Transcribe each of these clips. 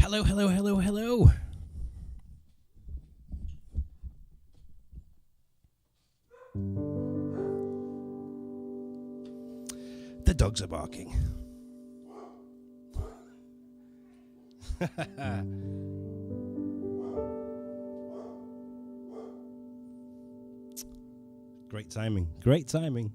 Hello, hello, hello, hello. The dogs are barking. Great timing. Great timing.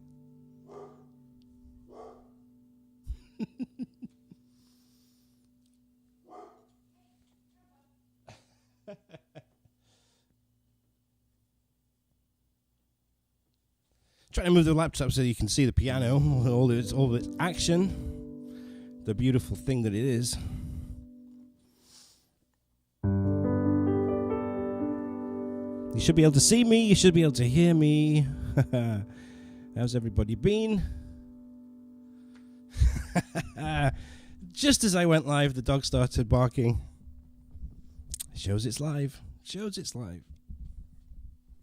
Trying to move the laptop so you can see the piano, all its action, the beautiful thing that it is. You should be able to see me. You should be able to hear me. How's everybody been? Just as I went live, the dog started barking. Shows it's live. Shows it's live.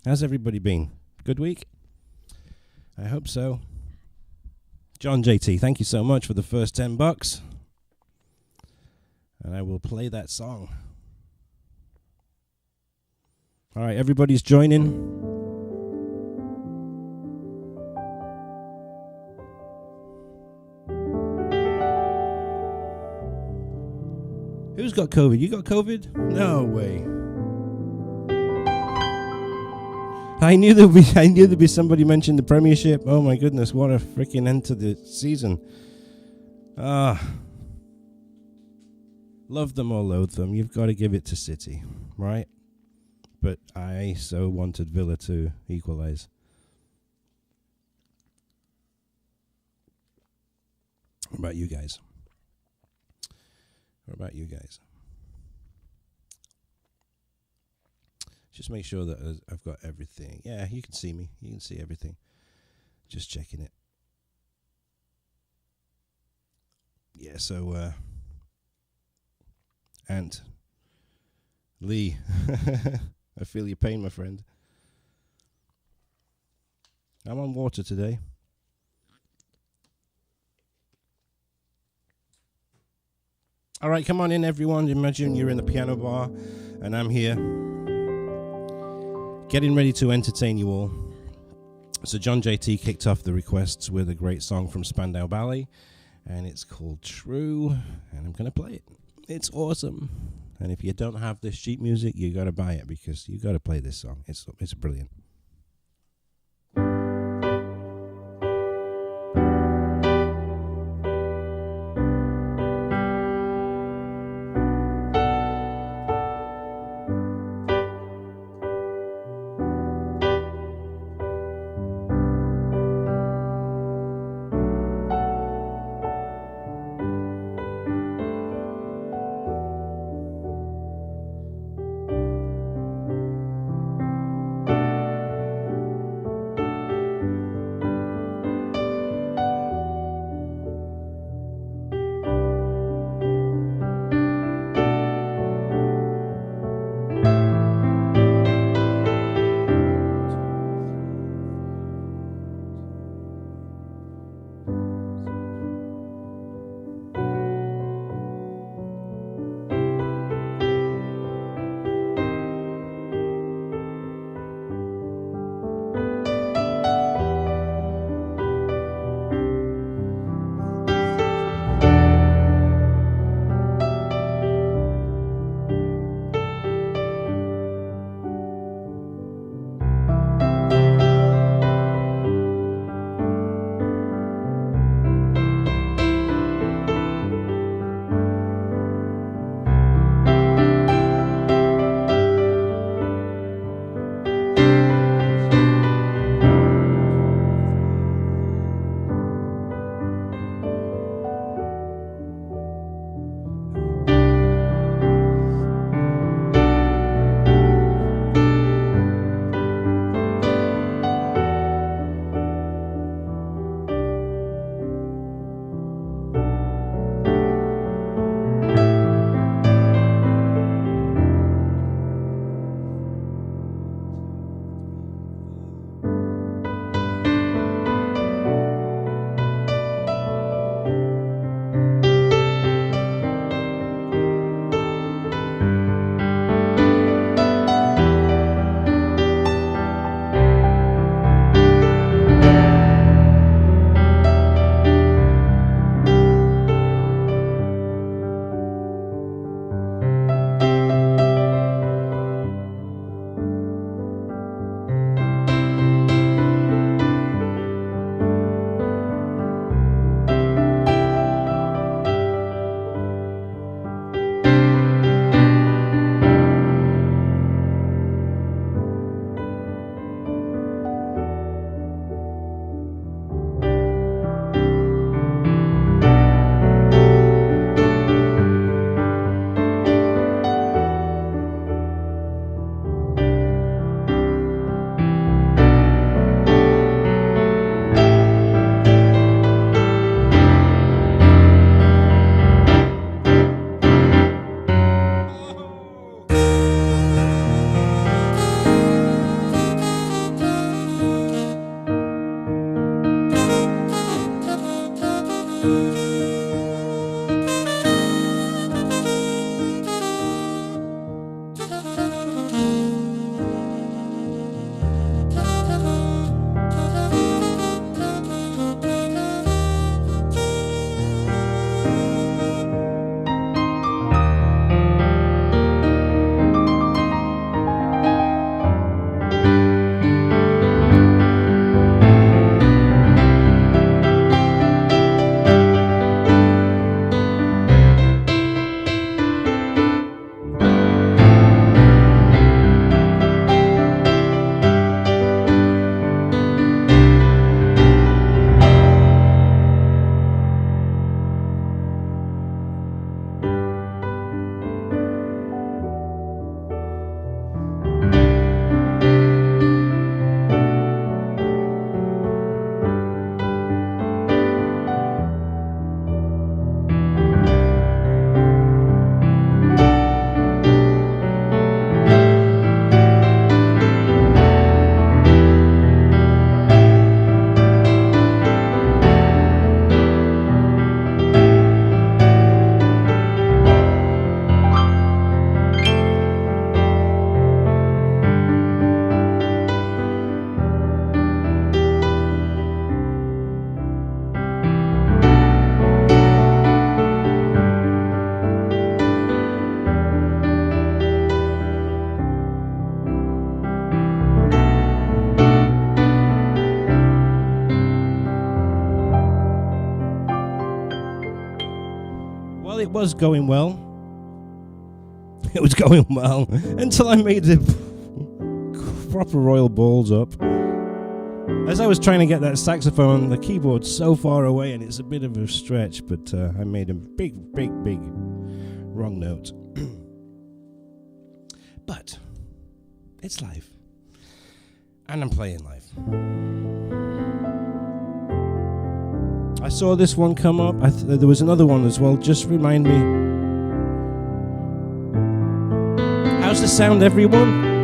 How's everybody been? Good week? I hope so. John JT, thank you so much for the first $10. And I will play that song. All right, everybody's joining. Who's got COVID? You got COVID? No way. I knew there'd be somebody mentioned the Premiership. Oh my goodness, what a freaking end to the season. Love them or loathe them, you've got to give it to City, right? But I so wanted Villa to equalise. What about you guys? What about you guys? Just make sure that I've got everything. Yeah, you can see me. You can see everything. Just checking it. Yeah, so, Ant. Lee. I feel your pain, my friend. I'm on water today. All right, come on in, everyone. Imagine you're in the piano bar, and I'm here, getting ready to entertain you all. So John JT kicked off the requests with a great song from Spandau Ballet, and it's called True, and I'm going to play it. It's awesome. And if you don't have this sheet music, you got to buy it because you got to play this song. It's brilliant. It was going well. It was going well until I made the proper royal balls up. As I was trying to get that saxophone, the keyboard so far away, and it's a bit of a stretch, but I made a big wrong note. But it's live, and I'm playing live. I saw this one come up. There was another one as well. Just remind me. How's the sound, everyone?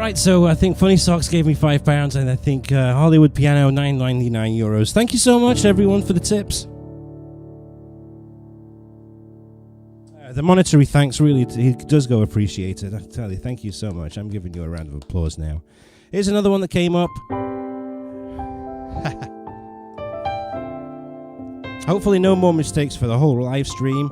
right, so I think Funny Socks gave me £5, and I think Hollywood Piano €9.99. Thank you so much, everyone, for the tips. The monetary thanks really does go appreciated. I tell you, thank you so much. I'm giving you a round of applause now. Here's another one that came up. Hopefully no more mistakes for the whole live stream.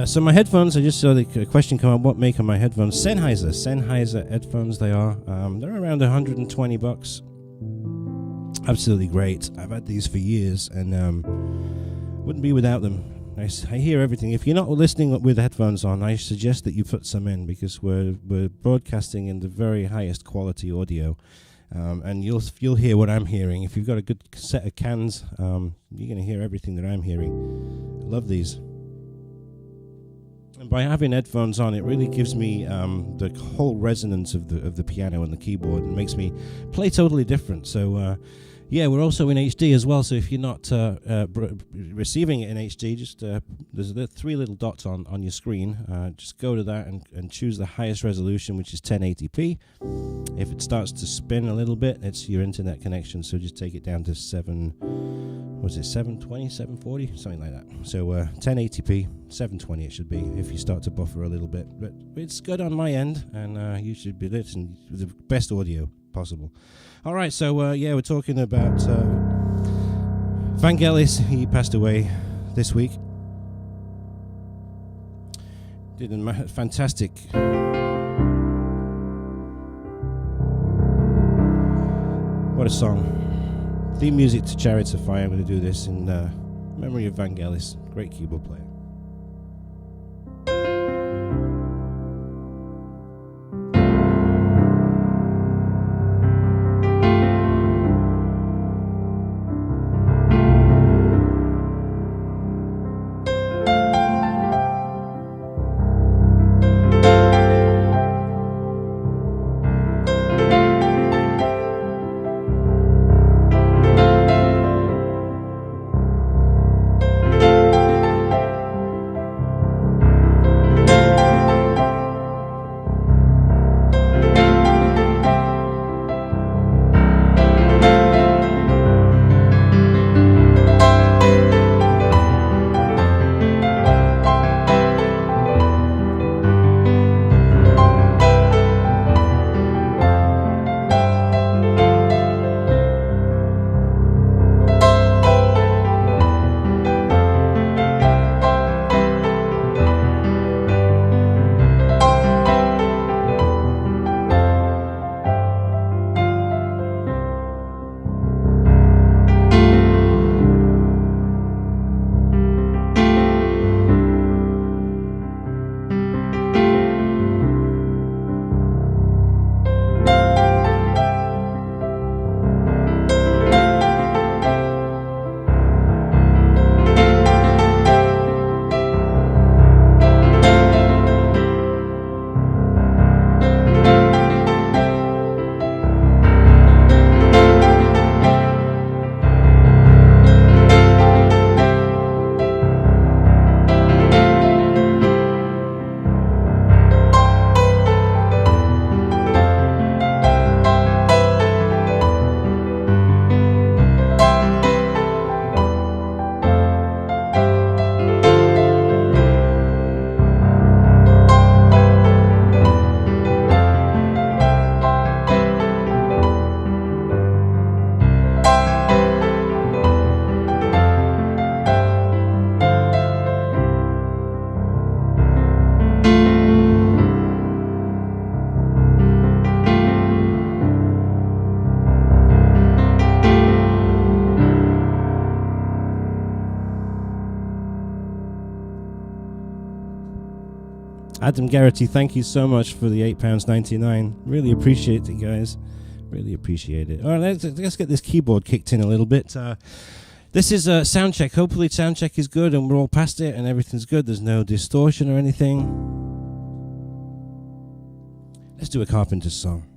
So my headphones, I just saw the question come up, what make are my headphones? Sennheiser headphones they are. They're around $120. Absolutely great. I've had these for years and wouldn't be without them. I hear everything. If you're not listening with headphones on, I suggest that you put some in, because we're broadcasting in the very highest quality audio. And you'll hear what I'm hearing. If you've got a good set of cans, you're going to hear everything that I'm hearing. I love these. And by having headphones on, it really gives me the whole resonance of the piano and the keyboard, and makes me play totally different. So yeah, we're also in HD as well. So if you're not receiving it in HD, just there's the three little dots on your screen. Just go to that and choose the highest resolution, which is 1080p. If it starts to spin a little bit, it's your internet connection. So just take it down to 720, 740, something like that. So 1080p, 720 it should be, if you start to buffer a little bit. But it's good on my end, and you should be listening to the best audio possible. All right, so yeah, we're talking about Vangelis. He passed away this week. Did a fantastic... What a song. Theme music to Chariots of Fire. I'm going to do this in memory of Vangelis, great keyboard player. Adam Garrity, thank you so much for the £8.99. Really appreciate it, guys. Really appreciate it. All right, let's get this keyboard kicked in a little bit. This is a sound check. Hopefully sound check is good and we're all past it and everything's good. There's no distortion or anything. Let's do a Carpenters song.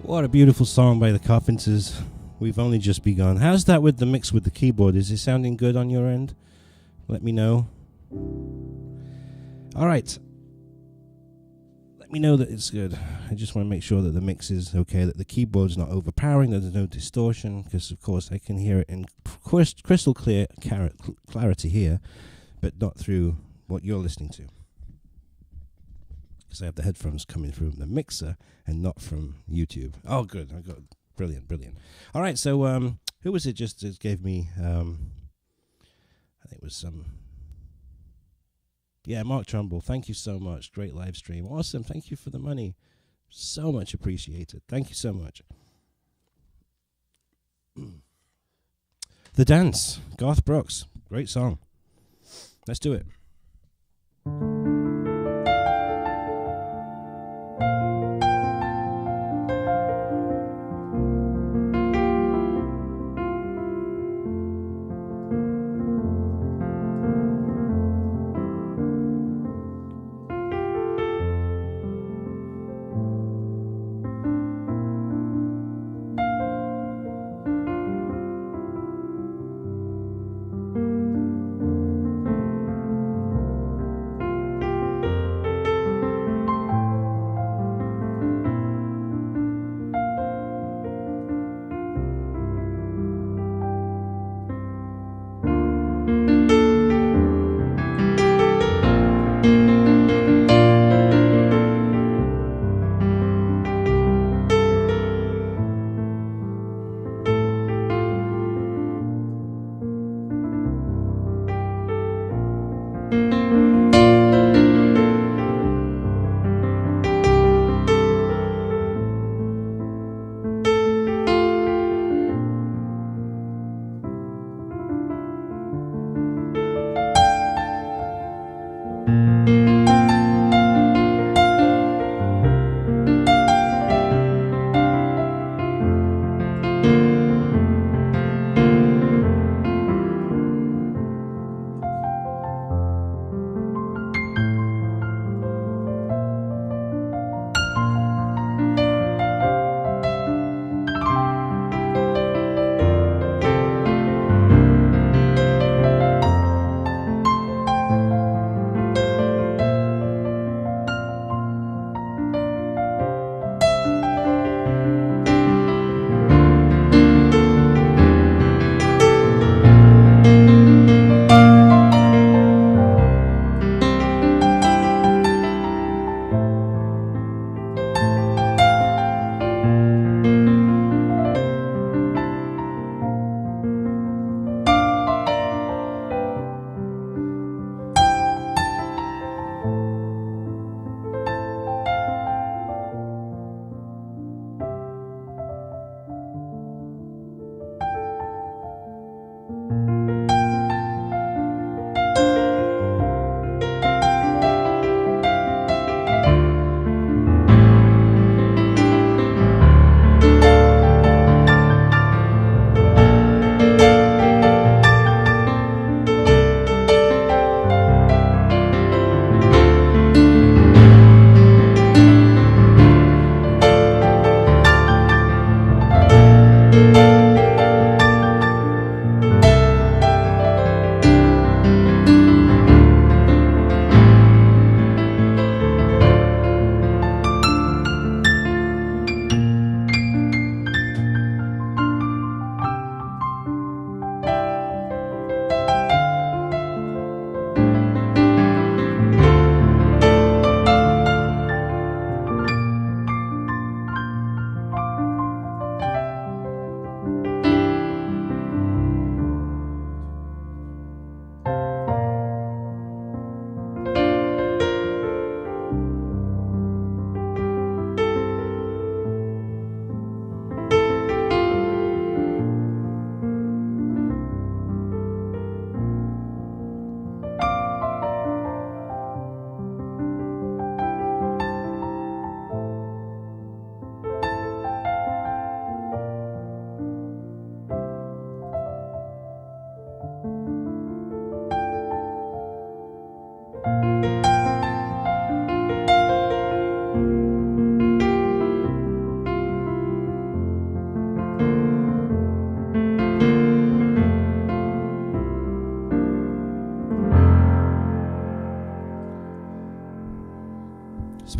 What a beautiful song by the Carpenters. We've only just begun. How's that with the mix with the keyboard? Is it sounding good on your end? Let me know. All right. Let me know that it's good. I just want to make sure that the mix is okay, that the keyboard's not overpowering, that there's no distortion, because, of course, I can hear it in crystal clear clarity here, but not through what you're listening to. Because I have the headphones coming through the mixer and not from YouTube. Oh, good. I got brilliant. All right, so who was it just gave me? I think it was Mark Trumbull. Thank you so much. Great live stream. Awesome. Thank you for the money. So much appreciated. Thank you so much. The Dance, Garth Brooks. Great song. Let's do it.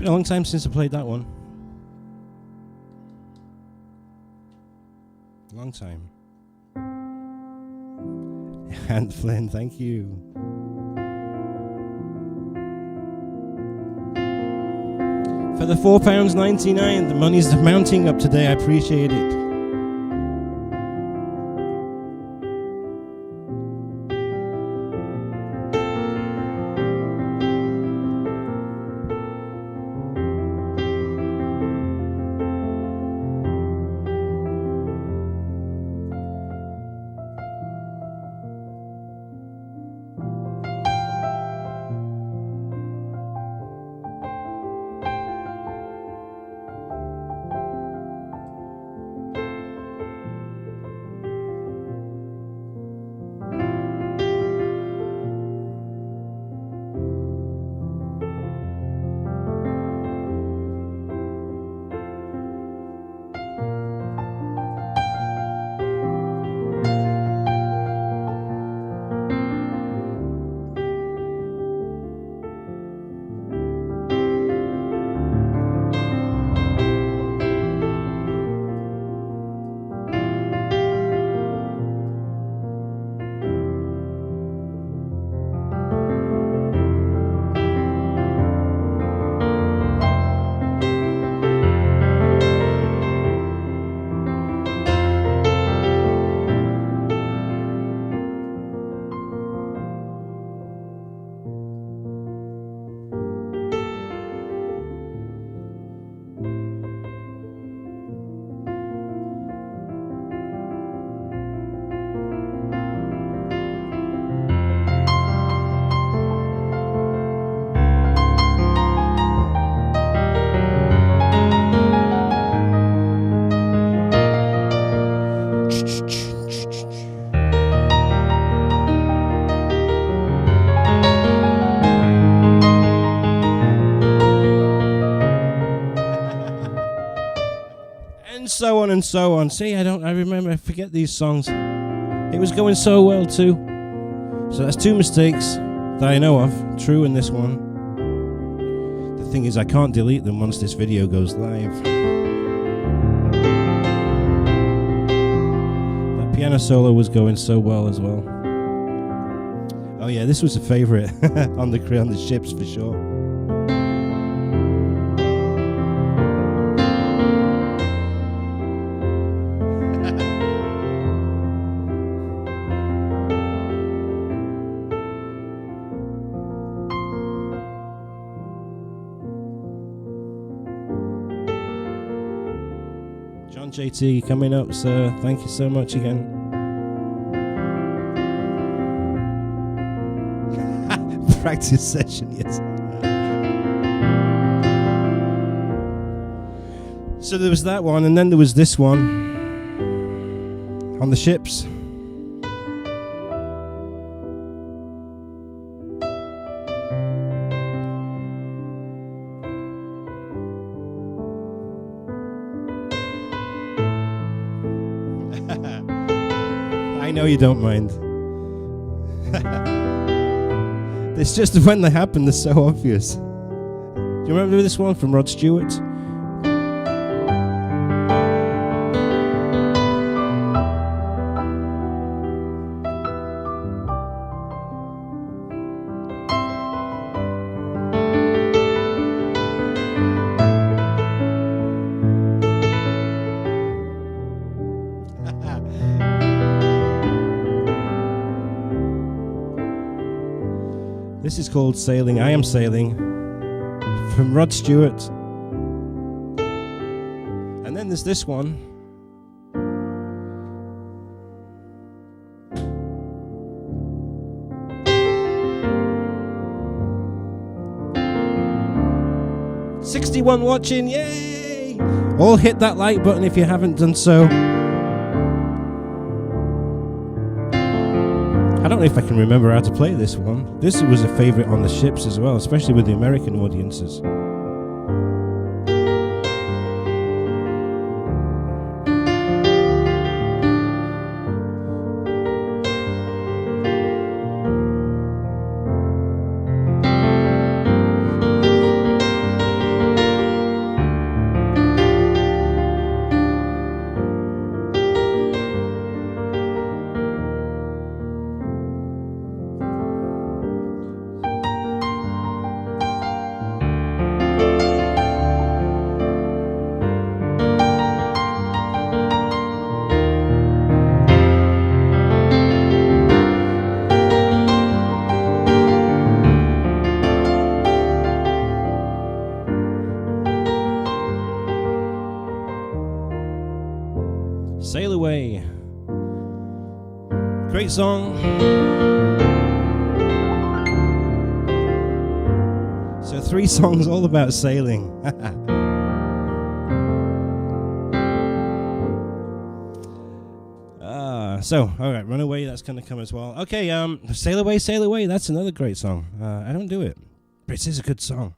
been a long time since I played that one. Long time. And Flynn, thank you. For the £4.99, the money's mounting up today. I appreciate it. So on and so on. See, I forget these songs. It was going so well too. So that's two mistakes that I know of. True in this one. The thing is, I can't delete them once this video goes live. That piano solo was going so well as well. Oh yeah, this was a favourite on the ships for sure. JT coming up, sir. Thank you so much again. Practice session, yes. So there was that one, and then there was this one on the ships. I know you don't mind. It's just when they happen, they're so obvious. Do you remember this one from Rod Stewart? This is called Sailing, I Am Sailing, from Rod Stewart. And then there's this one. '61 watching, yay! All hit that like button if you haven't done so. I don't know if I can remember how to play this one. This was a favourite on the ships as well, especially with the American audiences. great song. So 3 songs all about sailing. All right, Run Away, that's going to come as well. Okay, Sail Away, that's another great song. I don't do it, but it is a good song.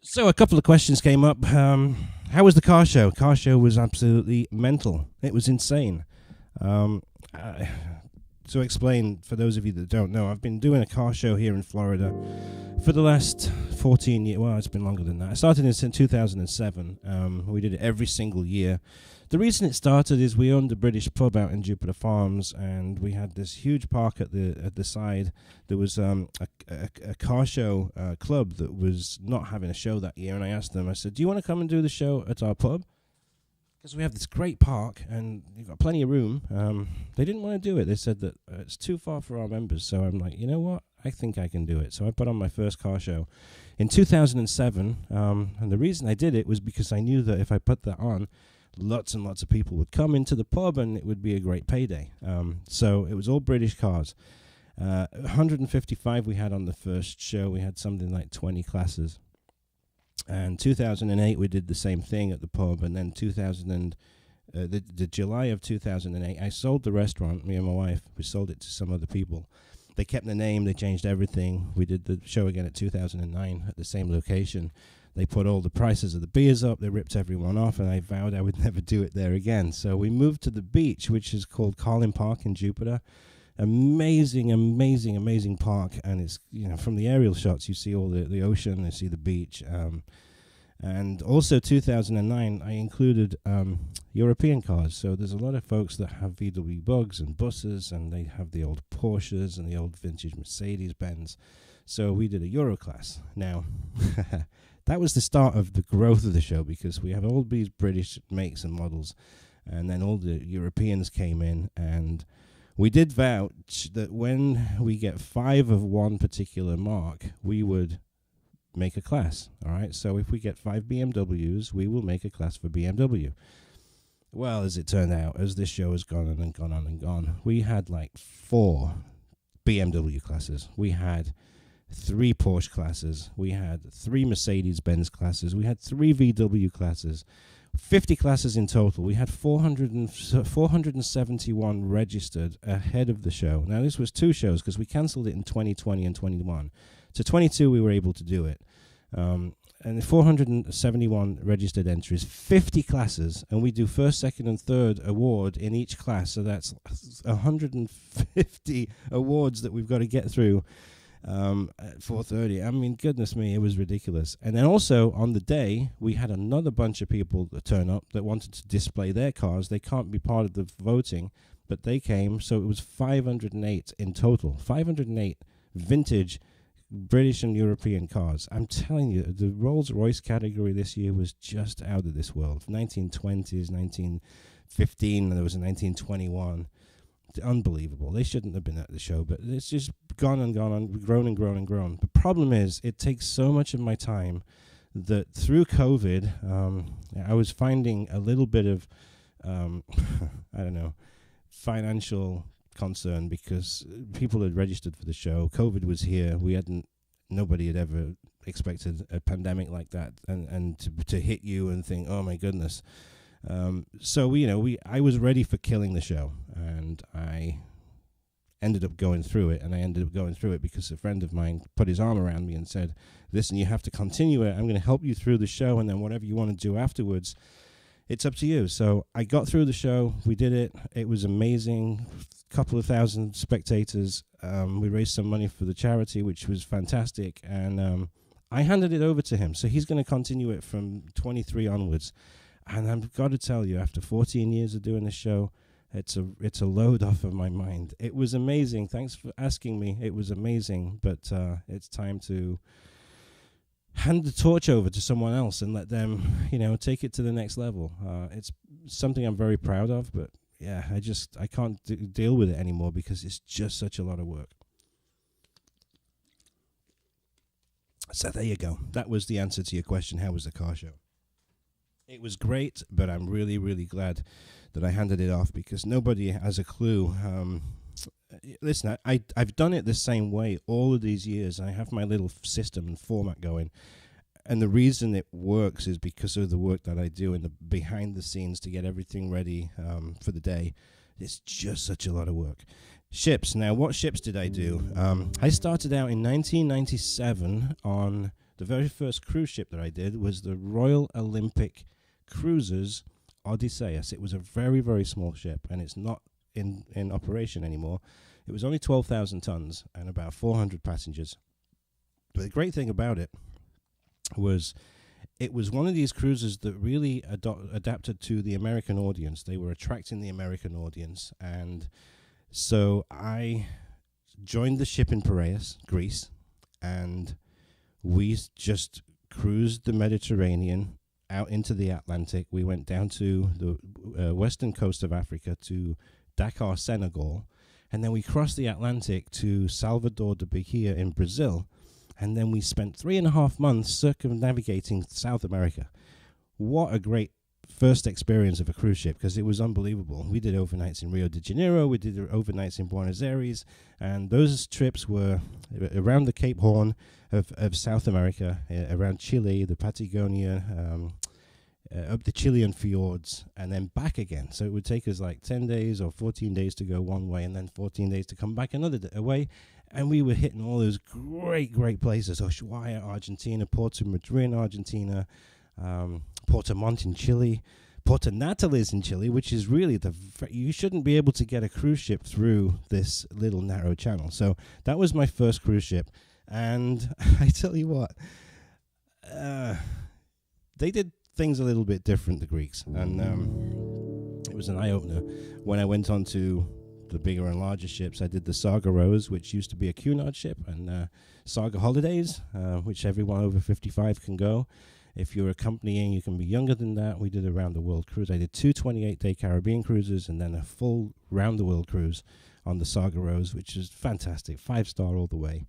So a couple of questions came up. How was the car show? Car show was absolutely mental. It was insane. To explain, for those of you that don't know, I've been doing a car show here in Florida for the last 14 years. Well, it's been longer than that. I started in 2007. We did it every single year. The reason it started is we owned a British pub out in Jupiter Farms, and we had this huge park at the side. There was a car show club that was not having a show that year, and I asked them, I said, do you want to come and do the show at our pub? Because we have this great park, and you've got plenty of room. They didn't want to do it. They said that it's too far for our members. So I'm like, you know what? I think I can do it. So I put on my first car show in 2007. And the reason I did it was because I knew that if I put that on, lots and lots of people would come into the pub, and it would be a great payday. So it was all British cars. 155 we had on the first show. We had something like 20 classes. And 2008 we did the same thing at the pub, and then the July of 2008 I sold the restaurant. Me and my wife, we sold it to some other people. They kept the name, they changed everything. We did the show again at 2009 at the same location. They put all the prices of the beers up, they ripped everyone off, and I vowed I would never do it there again. So we moved to the beach, which is called Carlin Park in Jupiter. Amazing park, and it's, you know, from the aerial shots you see all the ocean, you see the beach, and also 2009 I included European cars. So there's a lot of folks that have VW Bugs and buses, and they have the old Porsches and the old vintage Mercedes-Benz. So we did a Euro class. Now that was the start of the growth of the show, because we have all these British makes and models, and then all the Europeans came in, and we did vouch that when we get 5 of one particular mark, we would make a class. All right. So if we get 5 BMWs, we will make a class for BMW. Well, as it turned out, as this show has gone on and gone on and gone, we had like 4 BMW classes. We had 3 Porsche classes. We had 3 Mercedes-Benz classes. We had 3 VW classes. 50 classes in total. We had 471 registered ahead of the show. Now, this was 2 shows because we cancelled it in 2020 and 21. So 22, we were able to do it. And 471 registered entries, 50 classes, and we do first, second, and third award in each class. So that's 150 awards that we've got to get through. At 4:30. I mean, goodness me, it was ridiculous. And then also on the day, we had another bunch of people that turn up that wanted to display their cars. They can't be part of the voting, but they came. So it was 508 in total. 508 vintage British and European cars. I'm telling you, the Rolls-Royce category this year was just out of this world. 1920s, 1915, and there was a 1921. Unbelievable. They shouldn't have been at the show, but it's just gone on, grown and grown and grown. The problem is it takes so much of my time that through COVID, I was finding a little bit of, I don't know, financial concern, because people had registered for the show. COVID was here. Nobody had ever expected a pandemic like that, and to hit you and think, oh my goodness. So I was ready for killing the show, and I ended up going through it. And I ended up going through it because a friend of mine put his arm around me and said, listen, you have to continue it. I'm going to help you through the show, and then whatever you want to do afterwards, it's up to you. So I got through the show. We did it. It was amazing. Couple of thousand spectators. We raised some money for the charity, which was fantastic. And I handed it over to him. So he's going to continue it from 23 onwards. And I've got to tell you, after 14 years of doing this show, it's a load off of my mind. It was amazing. Thanks for asking me. It was amazing. But it's time to hand the torch over to someone else and let them, take it to the next level. It's something I'm very proud of, but yeah, I can't deal with it anymore because it's just such a lot of work. So there you go. That was the answer to your question. How was the car show? It was great, but I'm really, really glad that I handed it off because nobody has a clue. Listen, I've done it the same way all of these years. I have my little system and format going. And the reason it works is because of the work that I do in the behind the scenes to get everything ready for the day. It's just such a lot of work. Ships. Now, what ships did I do? I started out in 1997 on the very first cruise ship that I did was the Royal Olympic Cruisers Odysseus. It was a very, very small ship, and it's not in operation anymore. It was only 12,000 tons and about 400 passengers. But the great thing about it was one of these cruises that really adapted to the American audience. They were attracting the American audience, and so I joined the ship in Piraeus, Greece, and we just cruised the Mediterranean out into the Atlantic. We went down to the western coast of Africa to Dakar, Senegal, and then we crossed the Atlantic to Salvador de Bahia in Brazil, and then we spent 3.5 months circumnavigating South America. What a great first experience of a cruise ship, because it was unbelievable. We did overnights in Rio de Janeiro, we did overnights in Buenos Aires, and those trips were around the Cape Horn of South America, around Chile, the Patagonia, up the Chilean fjords, and then back again. So it would take us like 10 days or 14 days to go one way, and then 14 days to come back another way. And we were hitting all those great, great places. Ushuaia, Argentina, Puerto Madryn, Argentina, Puerto Montt in Chile, Puerto Natales in Chile, which is really you shouldn't be able to get a cruise ship through this little narrow channel. So that was my first cruise ship. And I tell you what, they did things a little bit different, the Greeks. And it was an eye-opener. When I went on to the bigger and larger ships, I did the Saga Rose, which used to be a Cunard ship, and Saga Holidays, which everyone over 55 can go. If you're accompanying, you can be younger than that. We did a round-the-world cruise. I did 2 28-day Caribbean cruises and then a full round-the-world cruise on the Saga Rose, which is fantastic, 5-star all the way.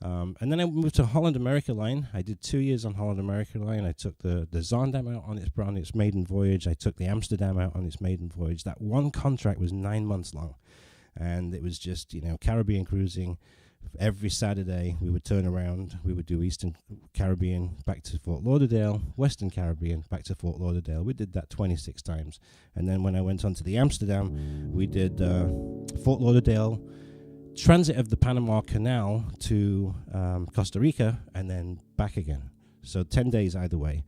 And then I moved to Holland America Line. I did 2 years on Holland America Line. I took the Zaandam out on its maiden voyage. I took the Amsterdam out on its maiden voyage. That one contract was 9 months long. And it was just, Caribbean cruising. Every Saturday, we would turn around. We would do Eastern Caribbean back to Fort Lauderdale, Western Caribbean back to Fort Lauderdale. We did that 26 times. And then when I went on to the Amsterdam, we did Fort Lauderdale, transit of the Panama Canal to Costa Rica, and then back again. So 10 days either way.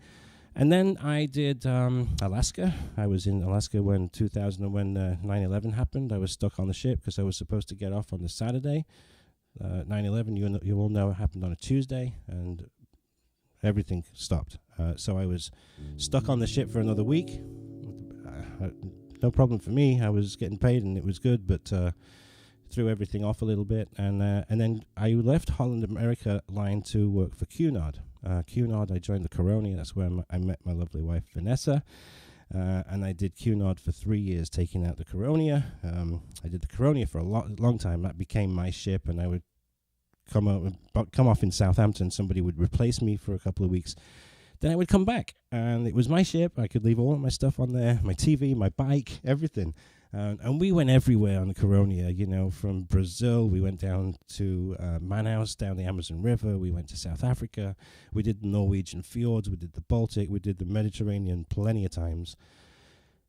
And then I did Alaska. I was in Alaska when 9/11 happened. I was stuck on the ship because I was supposed to get off on the Saturday. 9/11, you all know, it happened on a Tuesday, and everything stopped. So I was stuck on the ship for another week. No problem for me. I was getting paid, and it was good, but threw everything off a little bit. And then I left Holland America Line to work for Cunard. Cunard, I joined the Caronia. That's where I met my lovely wife, Vanessa. And I did Cunard for 3 years, taking out the Caronia. I did the Caronia for a long time. That became my ship, and I would come off in Southampton. Somebody would replace me for a couple of weeks. Then I would come back, and it was my ship. I could leave all of my stuff on there, my TV, my bike, everything. And we went everywhere on the Caronia, from Brazil. We went down to Manaus, down the Amazon River. We went to South Africa. We did the Norwegian fjords. We did the Baltic. We did the Mediterranean plenty of times.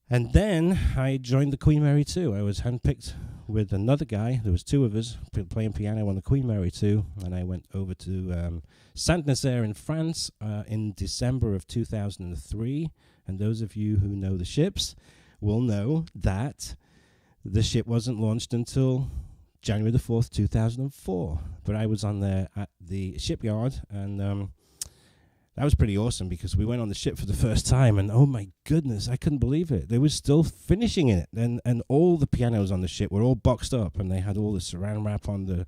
And then I joined the Queen Mary 2. I was handpicked with another guy. There was 2 of us playing piano on the Queen Mary 2. And I went over to Saint-Nazaire in France in December of 2003. And those of you who know the ships will know that the ship wasn't launched until January the 4th, 2004. But I was on there at the shipyard, and that was pretty awesome because we went on the ship for the first time, and oh my goodness, I couldn't believe it. They were still finishing it, and all the pianos on the ship were all boxed up, and they had all the saran wrap on the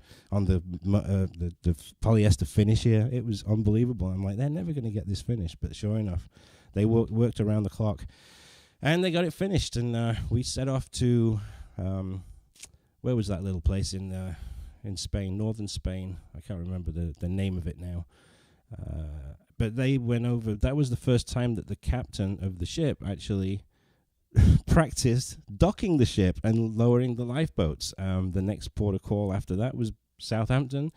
polyester finish here. It was unbelievable. I'm like, they're never going to get this finished, but sure enough, they worked around the clock. And they got it finished, and we set off to, where was that little place in Spain, northern Spain? I can't remember the name of it now. but they went over. That was the first time that the captain of the ship actually practiced docking the ship and lowering the lifeboats. The next port of call after that was Southampton,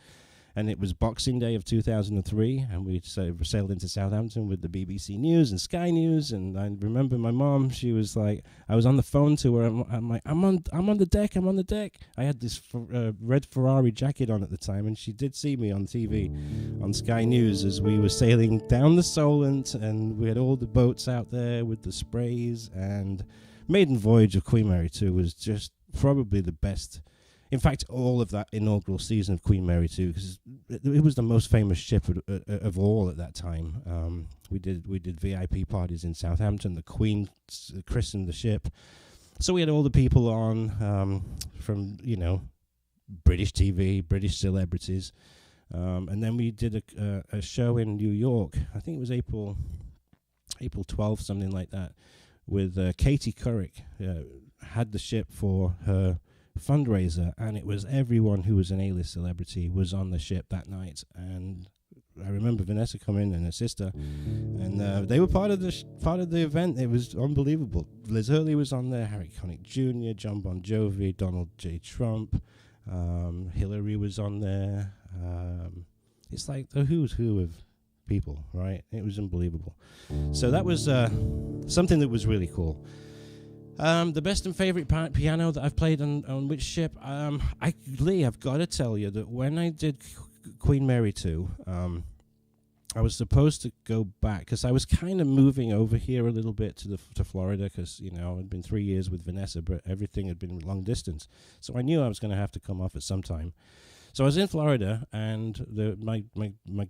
and it was Boxing Day of 2003, and we sailed into Southampton with the BBC News and Sky News. And I remember my mom; she was like, I was on the phone to her. I'm like, I'm on the deck. I'm on the deck. I had this red Ferrari jacket on at the time, and she did see me on TV, on Sky News, as we were sailing down the Solent, and we had all the boats out there with the sprays. And maiden voyage of Queen Mary 2 was just probably the best. In fact, all of that inaugural season of Queen Mary 2, because it was the most famous ship of all at that time. We did VIP parties in Southampton. The Queen christened the ship, so we had all the people on from British TV, British celebrities, and then we did a show in New York. I think it was April 12th, something like that, with Katie Couric. Had the ship for her fundraiser, and it was everyone who was an A-list celebrity was on the ship that night. And I remember Vanessa coming and her sister, and they were part of the event. It was unbelievable. Liz Hurley was on there, Harry Connick Jr., John Bon Jovi, Donald J. Trump, Hillary was on there. It's like the who's who of people, right? It was unbelievable. So that was something that was really cool. The best and favorite piano that I've played on which ship? Lee, I've got to tell you that when I did Queen Mary 2, I was supposed to go back because I was kind of moving over here a little bit to Florida, because I'd been 3 years with Vanessa, but everything had been long distance. So I knew I was going to have to come off at some time. So I was in Florida, and my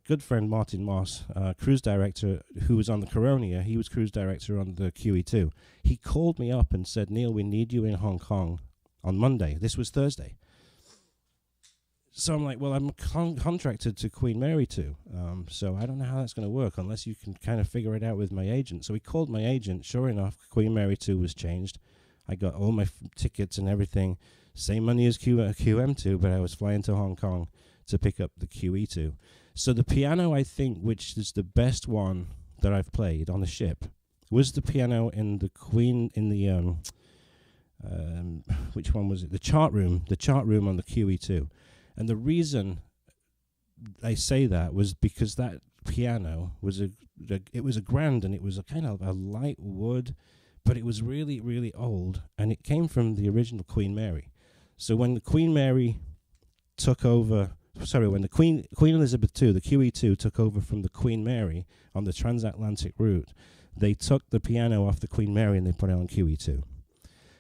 good friend Martin Moss, cruise director, who was on the Coronia, he was cruise director on the QE2. He called me up and said, "Neil, we need you in Hong Kong on Monday." This was Thursday. So I'm like, well, I'm contracted to Queen Mary 2, so I don't know how that's going to work unless you can kind of figure it out with my agent. So we called my agent. Sure enough, Queen Mary 2 was changed. I got all my tickets and everything. Same money as QM2, but I was flying to Hong Kong to pick up the QE2. So the piano, I think, which is the best one that I've played on the ship, was the piano in the Queen, in the, which one was it? The chart room on the QE2. And the reason I say that was because that piano was it was a grand, and it was a kind of a light wood, but it was really, really old, and it came from the original Queen Mary. So when the Queen Mary took over, when the Queen Elizabeth II, the QE2, took over from the Queen Mary on the transatlantic route, they took the piano off the Queen Mary and they put it on QE2.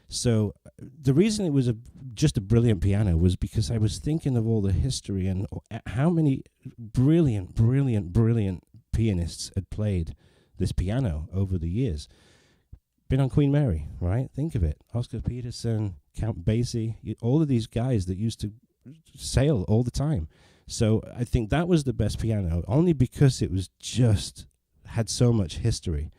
So the reason it was just a brilliant piano was because I was thinking of all the history and how many brilliant pianists had played this piano over the years. Been on Queen Mary, right? Think of it. Oscar Peterson, Count Basie, all of these guys that used to sail all the time. So I think that was the best piano, only because it was just had so much history.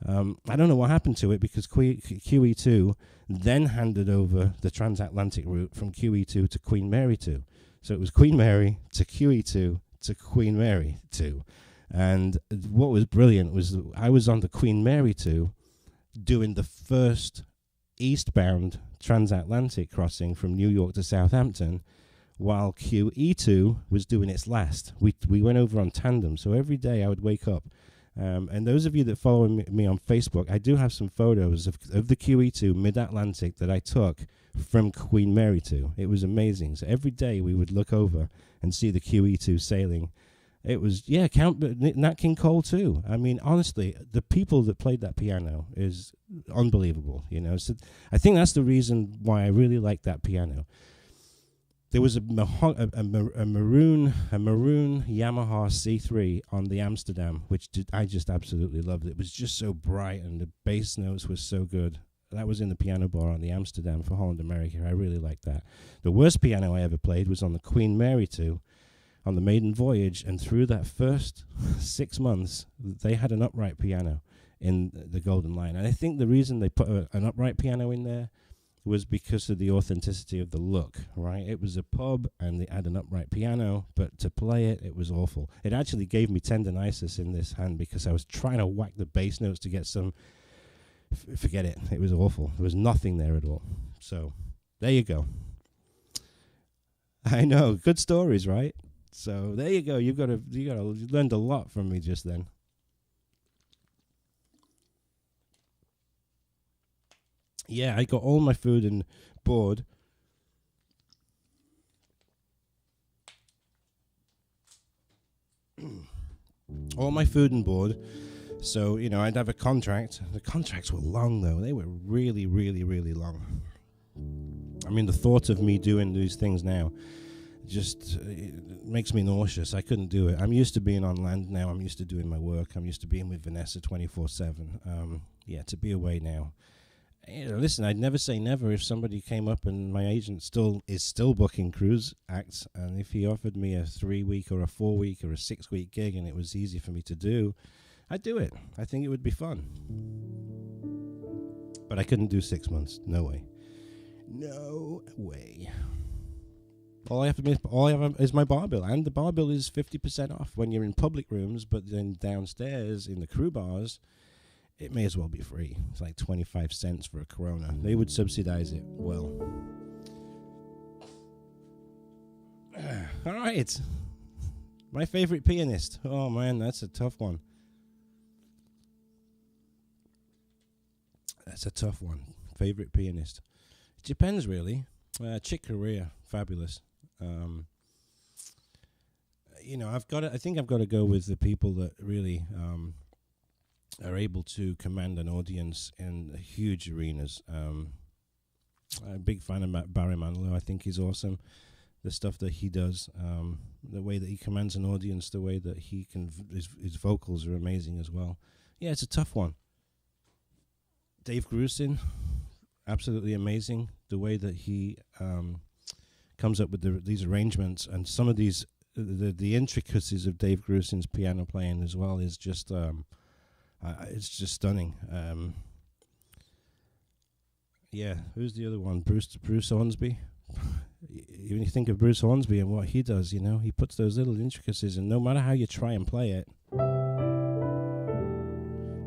I don't know what happened to it, because QE2 then handed over the transatlantic route from QE2 to Queen Mary 2. So it was Queen Mary to QE2 to Queen Mary 2. And what was brilliant was that I was on the Queen Mary 2 doing the first eastbound transatlantic crossing from New York to Southampton, while QE2 was doing its last. We went over on tandem, so every day I would wake up. And those of you that follow me on Facebook, I do have some photos of the QE2 mid-Atlantic that I took from Queen Mary 2. It was amazing. So every day we would look over and see the QE2 sailing. It was, Nat King Cole too. I mean, honestly, the people that played that piano is unbelievable, So I think that's the reason why I really like that piano. There was a maroon Yamaha C3 on the Amsterdam, which I just absolutely loved. It was just so bright, and the bass notes were so good. That was in the piano bar on the Amsterdam for Holland America. I really liked that. The worst piano I ever played was on the Queen Mary 2 on the maiden voyage, and through that first 6 months, they had an upright piano in the Golden Line. And I think the reason they put an upright piano in there was because of the authenticity of the look, right? It was a pub and they had an upright piano, but to play it, it was awful. It actually gave me tendonitis in this hand because I was trying to whack the bass notes to get some. Forget it. It was awful. There was nothing there at all. So there you go. I know. Good stories, right? So there you go. You learned a lot from me just then. Yeah, I got all my food and board. All my food and board. So, I'd have a contract. The contracts were long, though. They were really, really, really long. I mean, the thought of me doing these things now just it makes me nauseous. I couldn't do it. I'm used to being on land now. I'm used to doing my work. I'm used to being with Vanessa 24/7. To be away now. Listen, I'd never say never if somebody came up and my agent is still booking cruise acts, and if he offered me a 3-week or a 4-week or a 6-week gig and it was easy for me to do, I'd do it. I think it would be fun. But I couldn't do 6 months. No way. No way. All I have is my bar bill, and the bar bill is 50% off when you're in public rooms, but then downstairs in the crew bars, it may as well be free. It's like 25 cents for a Corona. They would subsidize it well. All right. My favorite pianist. Oh, man, that's a tough one. That's a tough one. Favorite pianist. It depends, really. Chick Corea, fabulous. I think I've got to go with the people that really are able to command an audience in huge arenas. I'm a big fan of Barry Manilow. I think he's awesome. The stuff that he does, the way that he commands an audience, the way that he can, his vocals are amazing as well. Yeah, it's a tough one. Dave Grusin, absolutely amazing. The way that he comes up with these arrangements and some of these, the intricacies of Dave Grusin's piano playing as well is just, it's just stunning. Who's the other one? Bruce Hornsby. When you think of Bruce Hornsby and what he does, he puts those little intricacies, and no matter how you try and play it,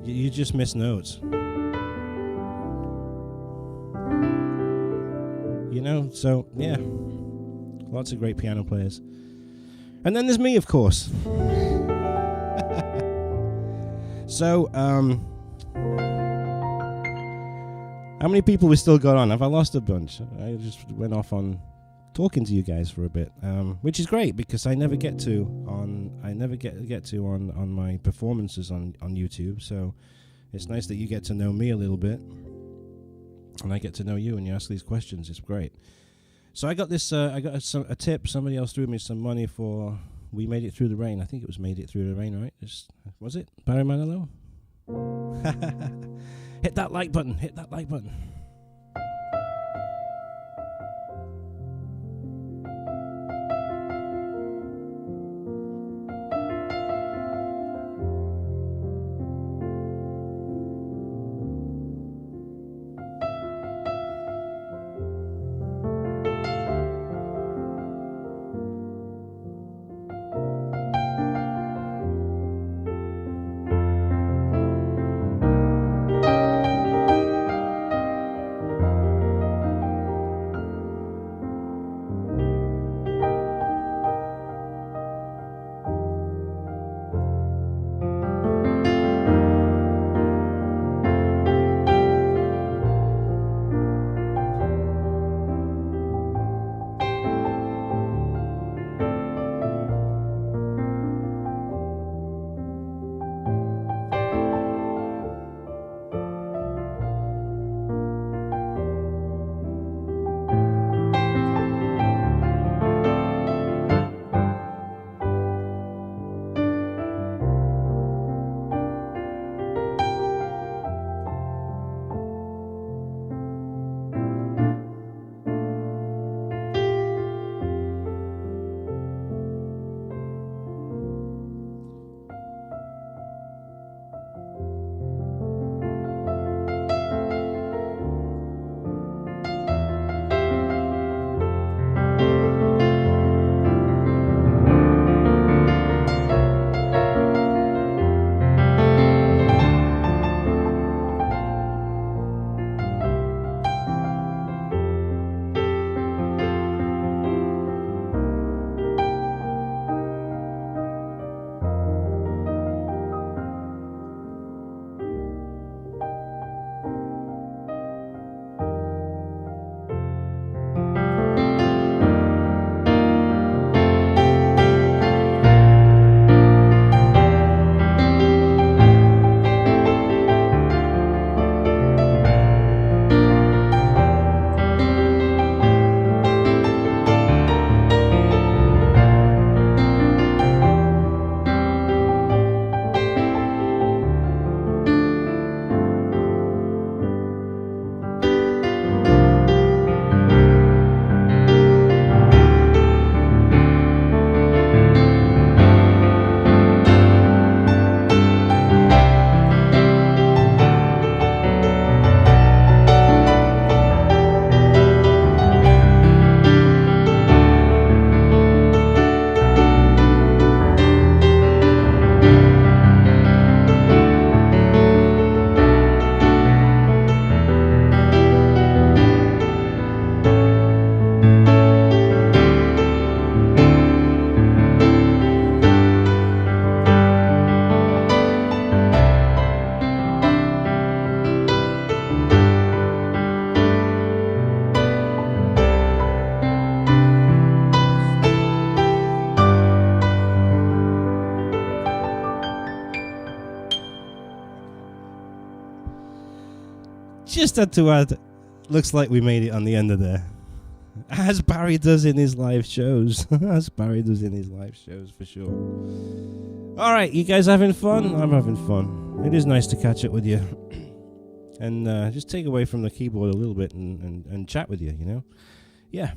you just miss notes. So yeah, lots of great piano players. And then there's me, of course. So, how many people we still got on? Have I lost a bunch? I just went off on talking to you guys for a bit, which is great because I never get to on my performances on YouTube. So it's nice that you get to know me a little bit, and I get to know you, and you ask these questions. It's great. So I got this. I got a tip. Somebody else threw me some money for. We Made It Through the Rain. I think it was Made It Through the Rain, right? Was it Barry Manilow? Hit that like button. Hit that like button. just had to add, looks like we made it on the end of there. As Barry does in his live shows. As Barry does in his live shows, for sure. All right, you guys having fun? I'm having fun. It is nice to catch up with you. And just take away from the keyboard a little bit and chat with you, you know? Yeah.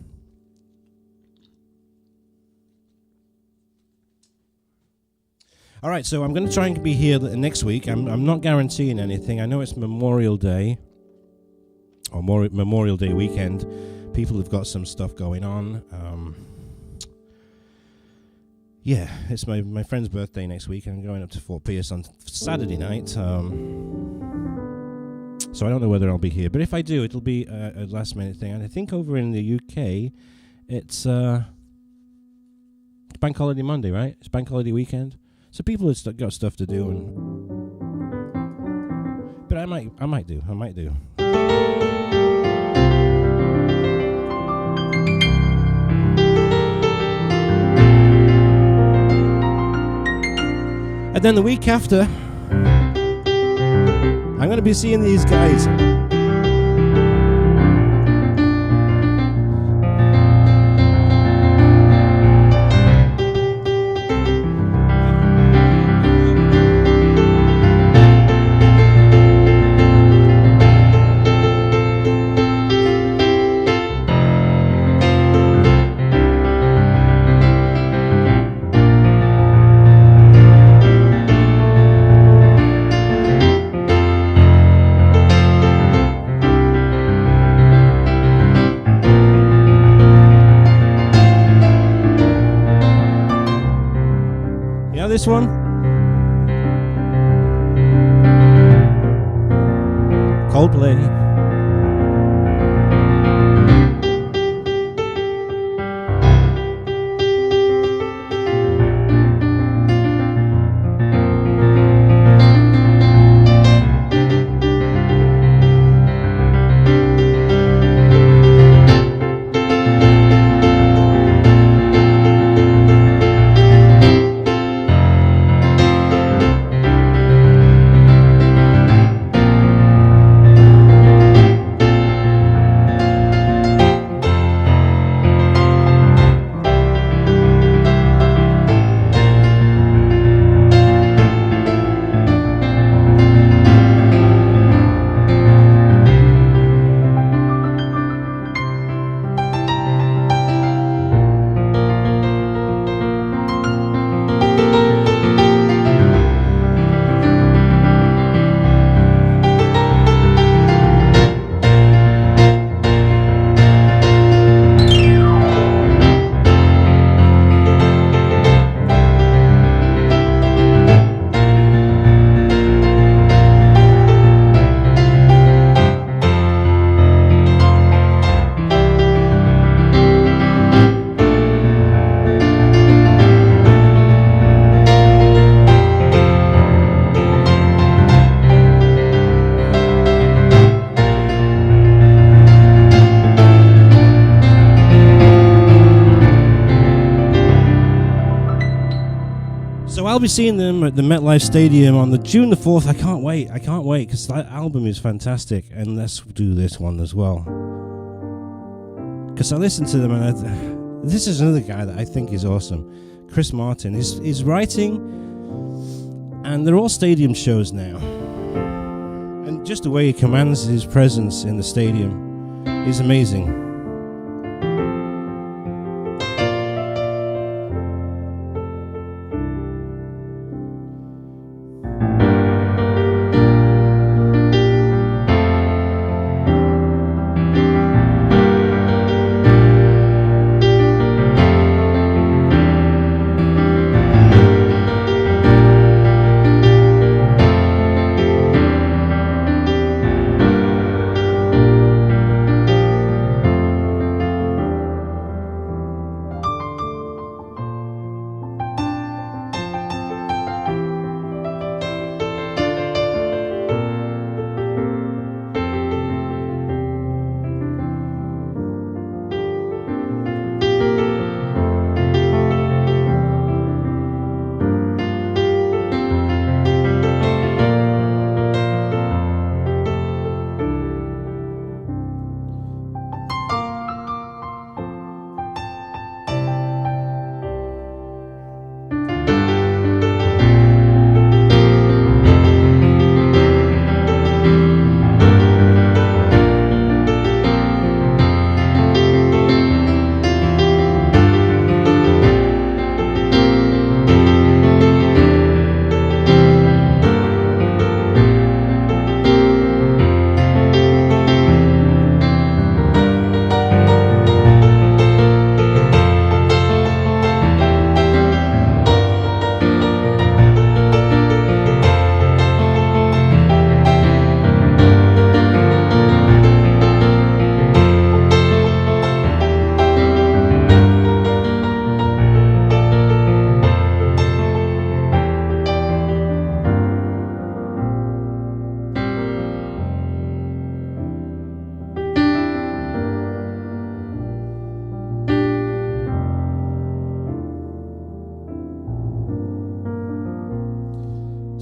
All right, so I'm going to try and be here next week. I'm not guaranteeing anything. I know it's Memorial Day, or Memorial Day weekend. People have got some stuff going on. Yeah, it's my friend's birthday next week. I'm going up to Fort Pierce on Saturday night. So I don't know whether I'll be here. But if I do, it'll be a last-minute thing. And I think over in the UK, it's Bank Holiday Monday, right? It's Bank Holiday weekend. So people have got stuff to do, but I might do. And then the week after, I'm going to be seeing these guys. This one, Coldplay. I'll be seeing them at the MetLife Stadium on the June the 4th. I can't wait because that album is fantastic. And let's do this one as well, because I listened to them and this is another guy that I think is awesome. Chris Martin is writing, and they're all stadium shows now, and just the way he commands his presence in the stadium is amazing.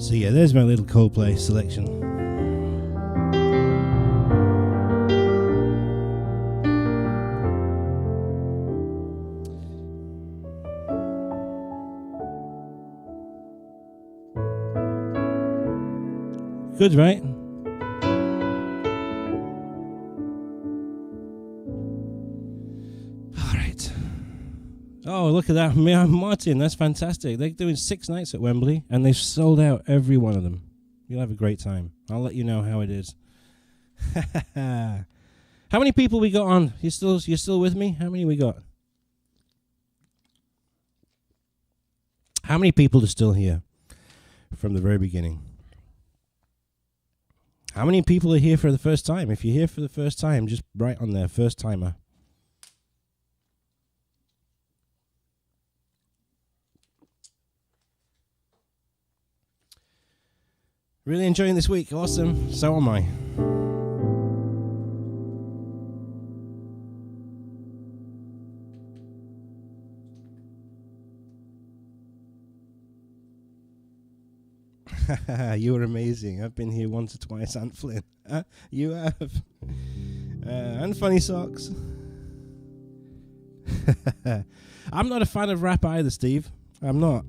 So yeah, there's my little Coldplay selection. Good, right? All right. Oh, look at that. Martin, that's fantastic. They're doing 6 nights at Wembley, and they've sold out every one of them. You'll have a great time. I'll let you know how it is. How many people we got on? You're still with me? How many we got? How many people are still here from the very beginning? How many people are here for the first time? If you're here for the first time, just write on there, first timer. Really enjoying this week. Awesome. So am I. You were amazing. I've been here once or twice, Aunt Flynn. You have. And Funny Socks. I'm not a fan of rap either, Steve. I'm not.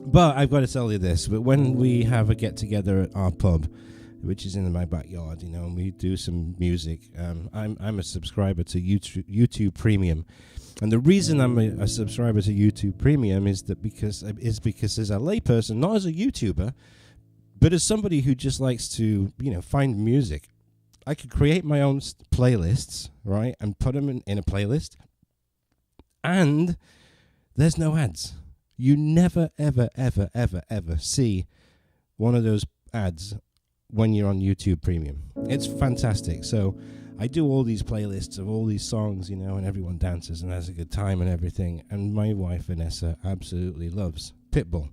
But I've got to tell you this. But when we have a get-together at our pub, which is in my backyard, and we do some music, I'm a subscriber to YouTube Premium. And the reason I'm a subscriber to YouTube Premium is because as a layperson, not as a YouTuber, but as somebody who just likes to, find music, I could create my own playlists, right, and put them in a playlist, and there's no ads. You never, ever, ever, ever, ever see one of those ads when you're on YouTube Premium. It's fantastic. So I do all these playlists of all these songs, and everyone dances and has a good time and everything. And my wife, Vanessa, absolutely loves Pitbull.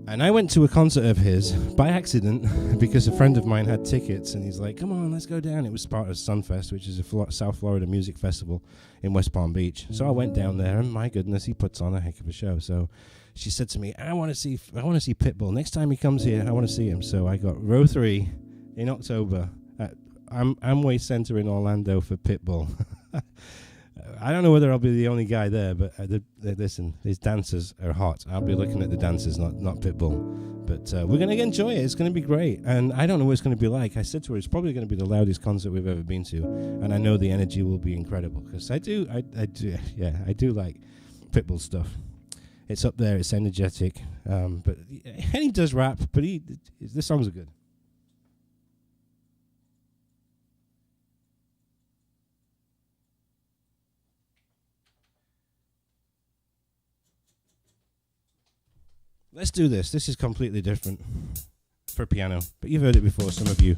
And I went to a concert of his by accident because a friend of mine had tickets, and he's like, come on, let's go down. It was part of Sunfest, which is a South Florida music festival in West Palm Beach. So I went down there, and my goodness, he puts on a heck of a show. So she said to me, I want to see Pitbull. Next time he comes here, I want to see him. So I got row 3 in October at Amway Center in Orlando for Pitbull. I don't know whether I'll be the only guy there, but listen, these dancers are hot. I'll be looking at the dancers, not Pitbull. But we're going to enjoy it. It's going to be great. And I don't know what it's going to be like. I said to her, it's probably going to be the loudest concert we've ever been to. And I know the energy will be incredible because I do like Pitbull stuff. It's up there. It's energetic. And he does rap, but the songs are good. Let's do this. This is completely different for piano, but you've heard it before, some of you.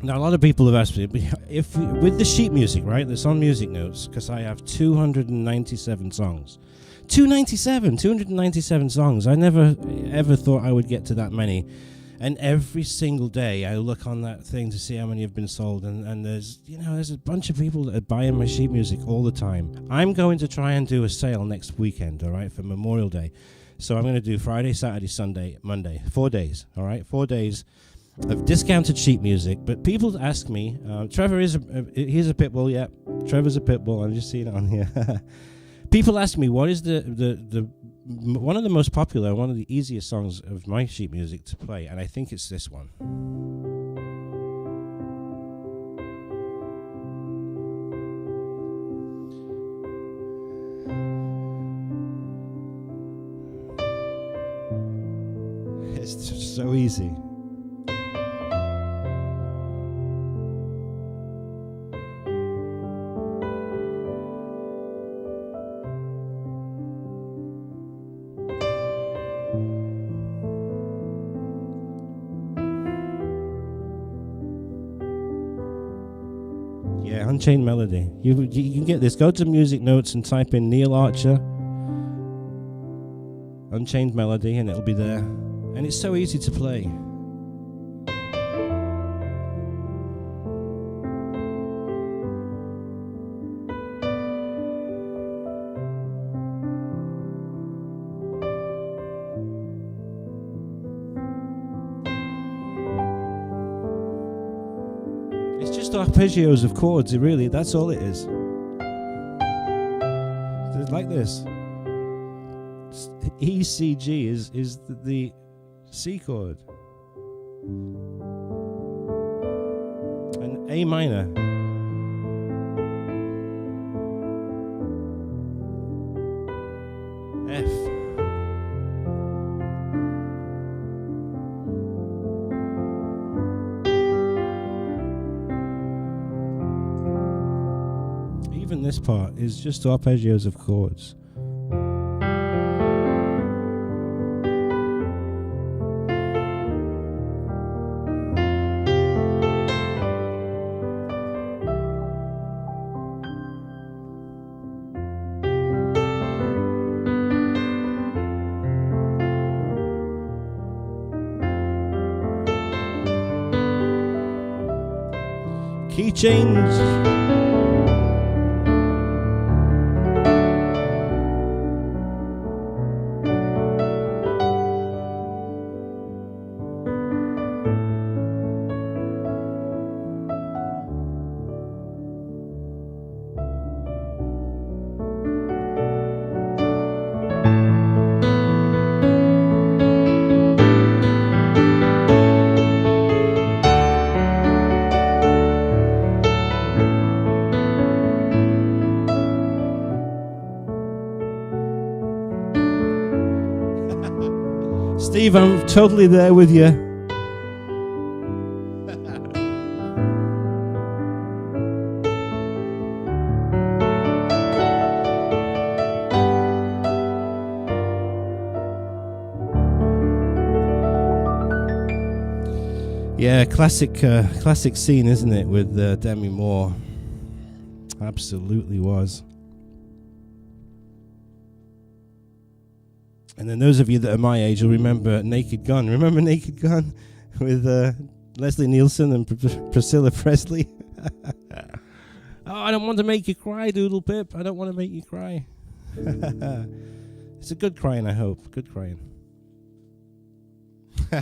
Now, a lot of people have asked me, if with the sheet music, right, that's on Music Notes, because I have 297 songs. 297 songs. I never, ever thought I would get to that many. And every single day, I look on that thing to see how many have been sold. And there's a bunch of people that are buying my sheet music all the time. I'm going to try and do a sale next weekend, all right, for Memorial Day. So I'm going to do Friday, Saturday, Sunday, Monday. 4 days, all right? 4 days of discounted sheet music. But people ask me, Trevor he's a pit bull, yeah. Trevor's a pit bull. I'm just seeing it on here. People ask me, what is the one of the most popular, one of the easiest songs of my sheet music to play, and I think it's this one. It's just so easy. Unchained Melody. You can get this. Go to Music Notes and type in Neil Archer Unchained Melody and it'll be there. And it's so easy to play. Arpeggios of chords, really, that's all it is. It's like this. E, C, G is the C chord. And A minor. F. This part is just arpeggios of chords. Key change. Steve, I'm totally there with you. Yeah, classic scene, isn't it, with Demi Moore? Absolutely was. And then those of you that are my age will remember Naked Gun. Remember Naked Gun with Leslie Nielsen and Priscilla Presley? Oh, I don't want to make you cry, Doodle Pip. I don't want to make you cry. It's a good crying, I hope. Good crying.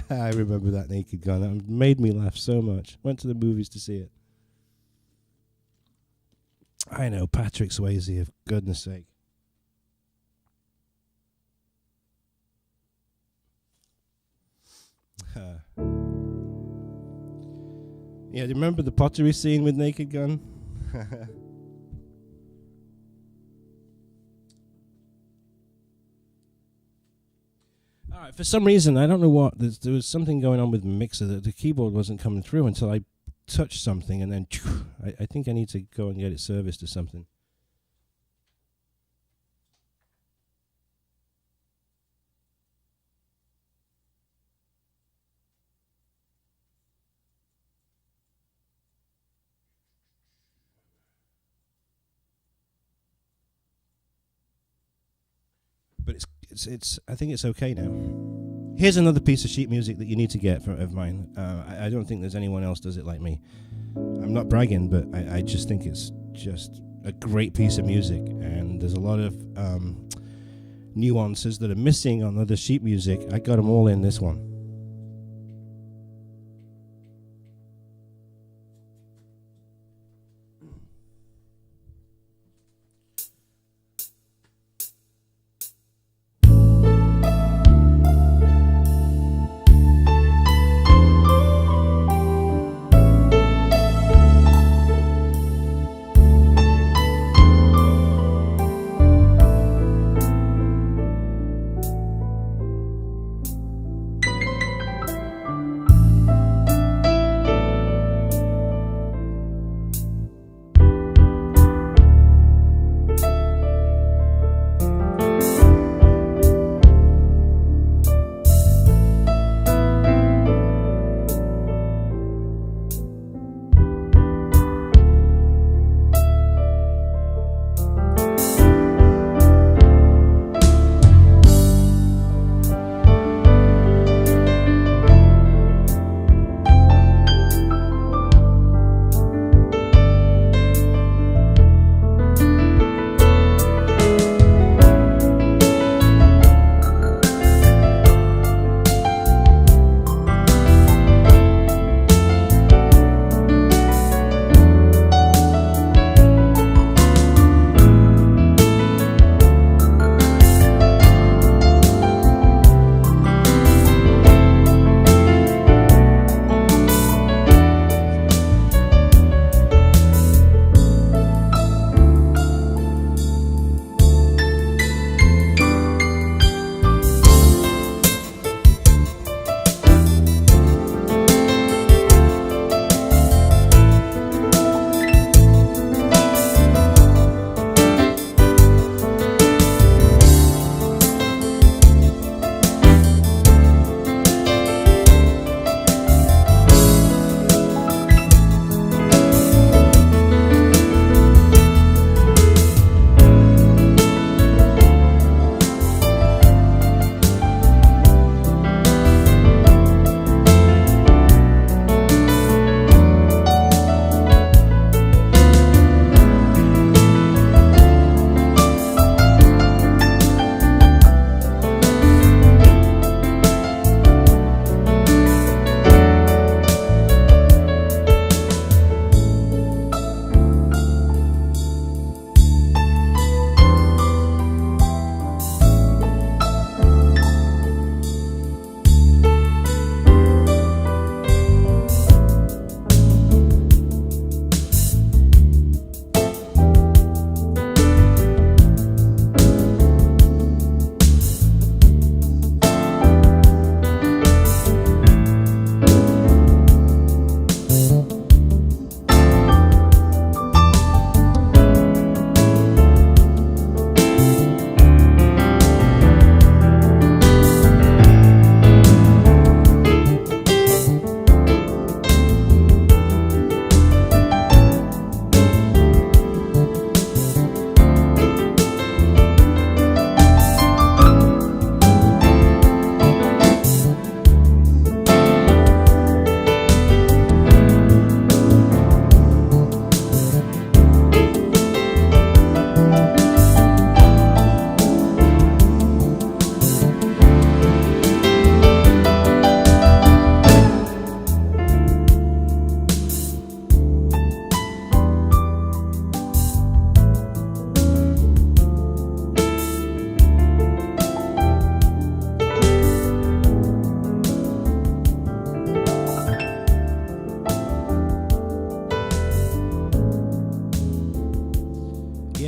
I remember that Naked Gun. That made me laugh so much. Went to the movies to see it. I know, Patrick Swayze, for goodness sake. Yeah, do you remember the pottery scene with Naked Gun? Alright, for some reason, I don't know what, there was something going on with the mixer that the keyboard wasn't coming through until I touched something, and then I think I need to go and get it serviced or something. but it's I think it's okay now. Here's another piece of sheet music that you need to get of mine. I don't think there's anyone else does it like me. I'm not bragging, but I just think it's just a great piece of music, and there's a lot of nuances that are missing on other sheet music. I got them all in this one.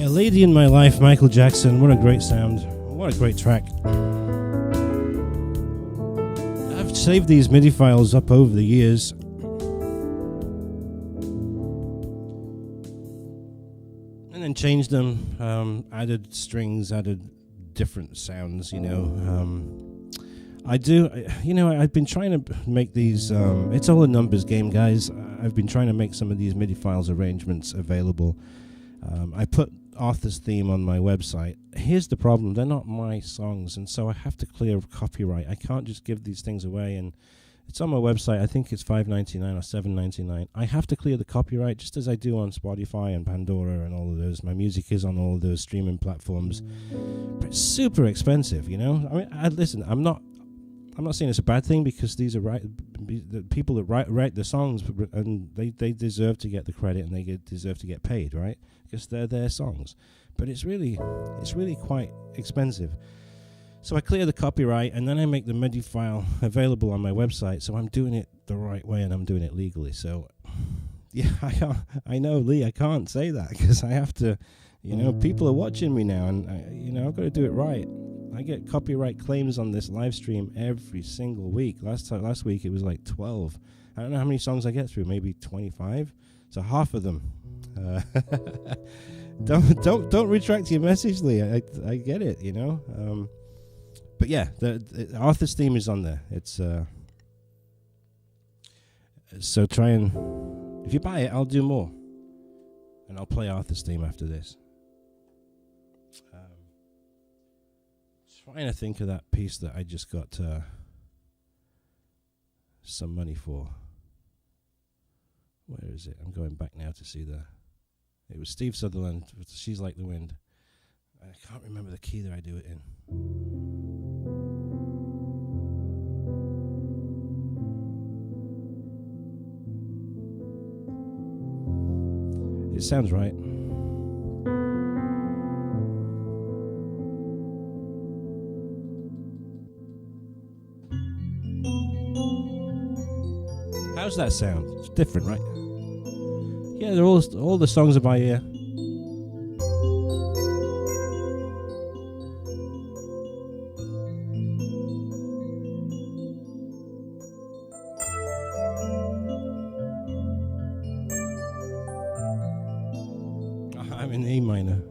Lady in My Life, Michael Jackson. What a great sound. What a great track. I've saved these MIDI files up over the years. And then changed them, added strings, added different sounds, you know. I've been trying to make these, it's all a numbers game, guys. I've been trying to make some of these MIDI files arrangements available. I put Arthur's theme on my website. Here's the problem: they're not my songs, and so I have to clear copyright. I can't just give these things away, and it's on my website. I think it's $5.99 or $7.99. I have to clear the copyright, just as I do on Spotify and Pandora and all of those. My music is on all of those streaming platforms, but it's super expensive. You know, I mean, listen, I'm not saying it's a bad thing, because these are the people that write the songs, and they deserve to get the credit, and they deserve to get paid, right? Because they're their songs. But it's really quite expensive. So I clear the copyright, and then I make the MIDI file available on my website. So I'm doing it the right way, and I'm doing it legally. So yeah, I know, Lee, I can't say that, because I have to. You know, people are watching me now, and I've got to do it right. I get copyright claims on this live stream every single week. Last week it was like 12. I don't know how many songs I get through, maybe 25. So half of them. Don't retract your message, Lee. I get it, you know. But yeah, the Arthur's theme is on there. It's so try and, if you buy it, I'll do more, and I'll play Arthur's theme after this. Trying to think of that piece that I just got some money for. Where is it? I'm going back now to see it was Steve Sutherland with She's Like the Wind. I can't remember the key that I do it in. It sounds right. How's that sound? It's different, right? Yeah, they're all the songs are by ear. I'm in E minor.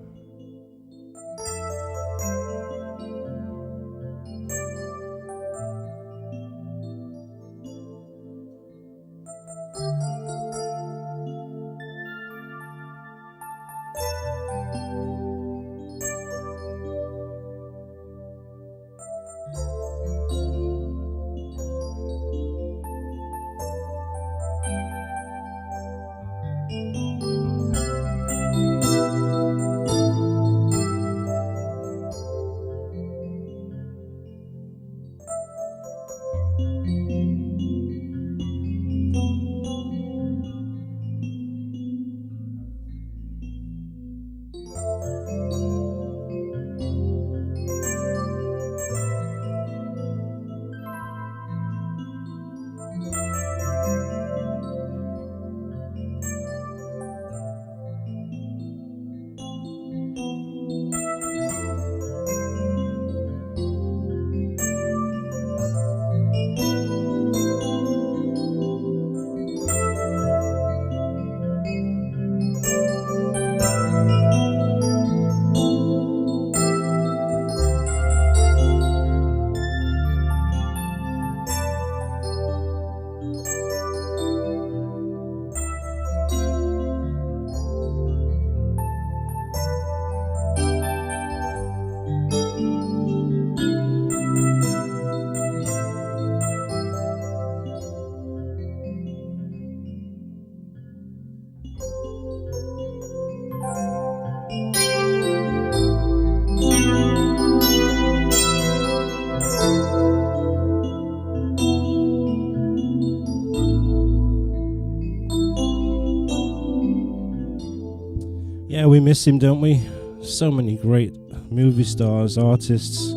Yeah, we miss him, don't we? So many great movie stars, artists.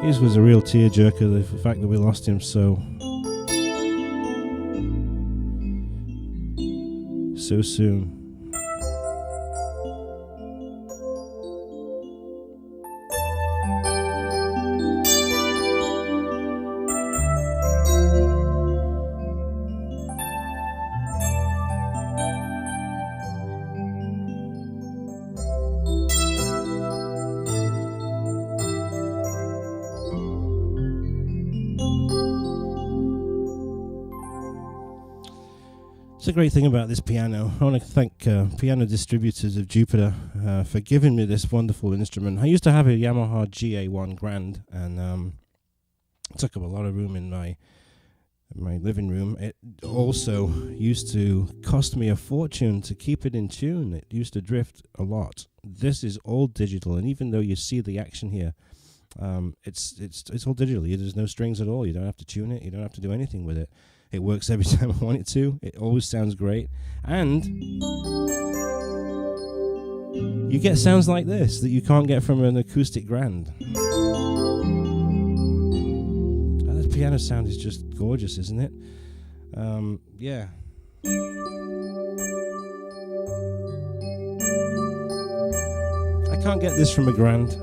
His was a real tearjerker, the fact that we lost him so soon. So the great thing about this piano. I want to thank Piano Distributors of Jupiter for giving me this wonderful instrument. I used to have a Yamaha GA1 Grand, and it took up a lot of room in my living room. It also used to cost me a fortune to keep it in tune. It used to drift a lot. This is all digital, and even though you see the action here, it's all digital. There's no strings at all. You don't have to tune it. You don't have to do anything with it. It works every time I want it to. It always sounds great. And you get sounds like this that you can't get from an acoustic Grand. That piano sound is just gorgeous, isn't it? Yeah. I can't get this from a Grand.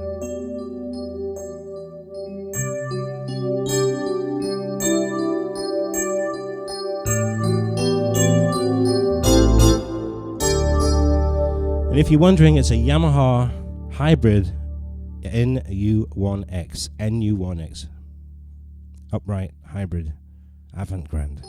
And if you're wondering, it's a Yamaha hybrid NU1X, upright hybrid AvantGrand.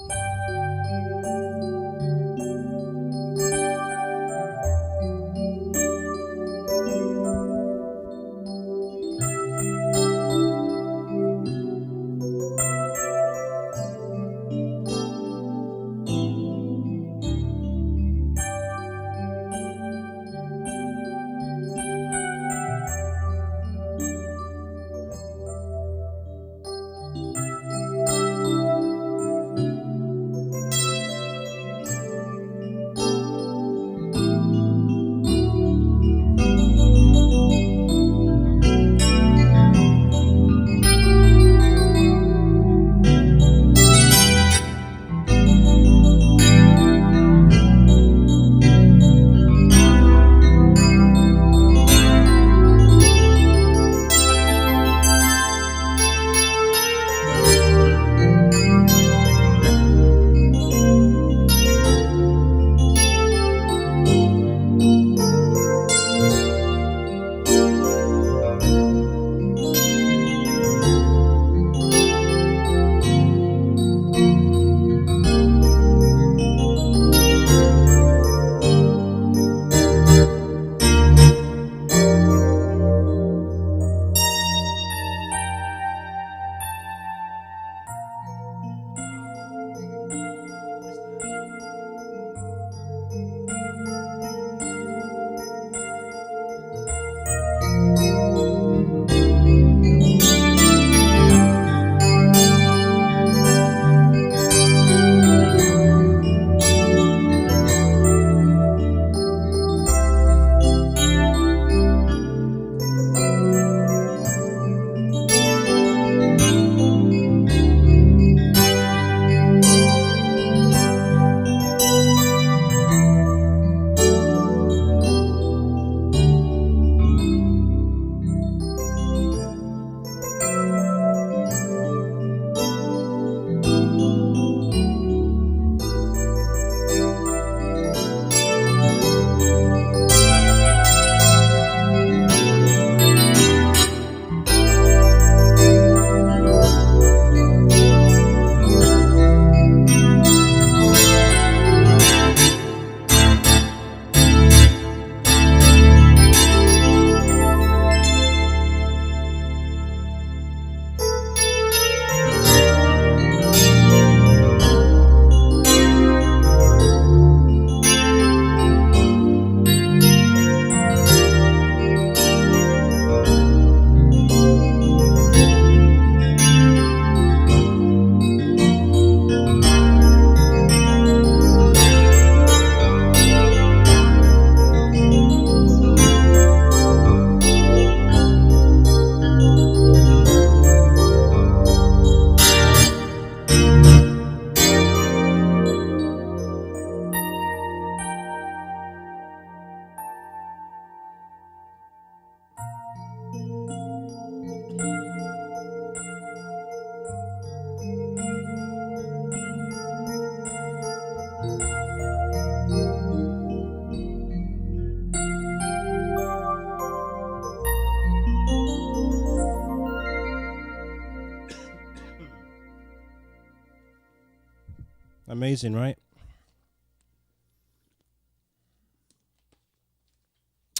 Amazing, right?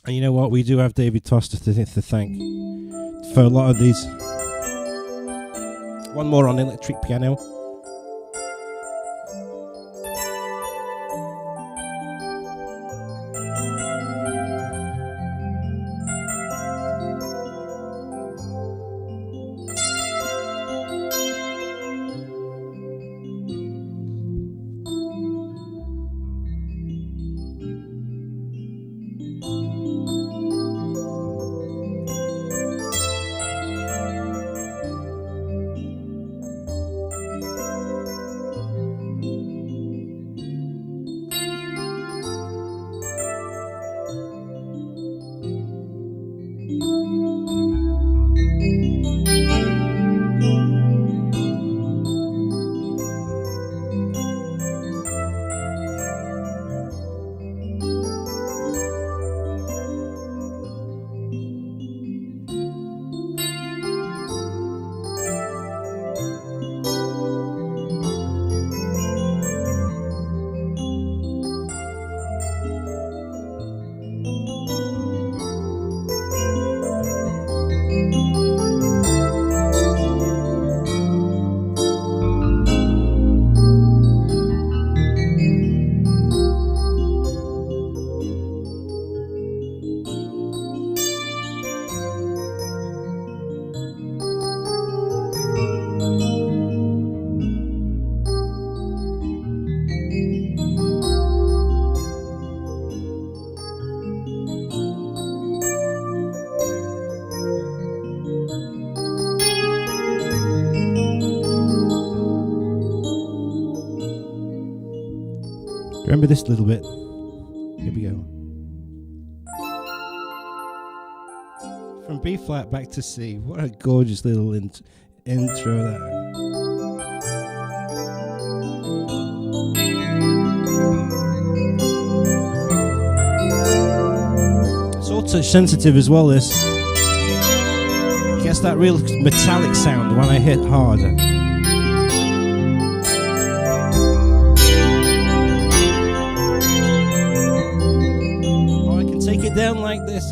And you know what? We do have David Toster to thank for a lot of these. One more on electric piano. Remember this little bit? Here we go. From B flat back to C. What a gorgeous little intro there. It's all touch sensitive as well, this. It gets that real metallic sound when I hit harder. Down like this.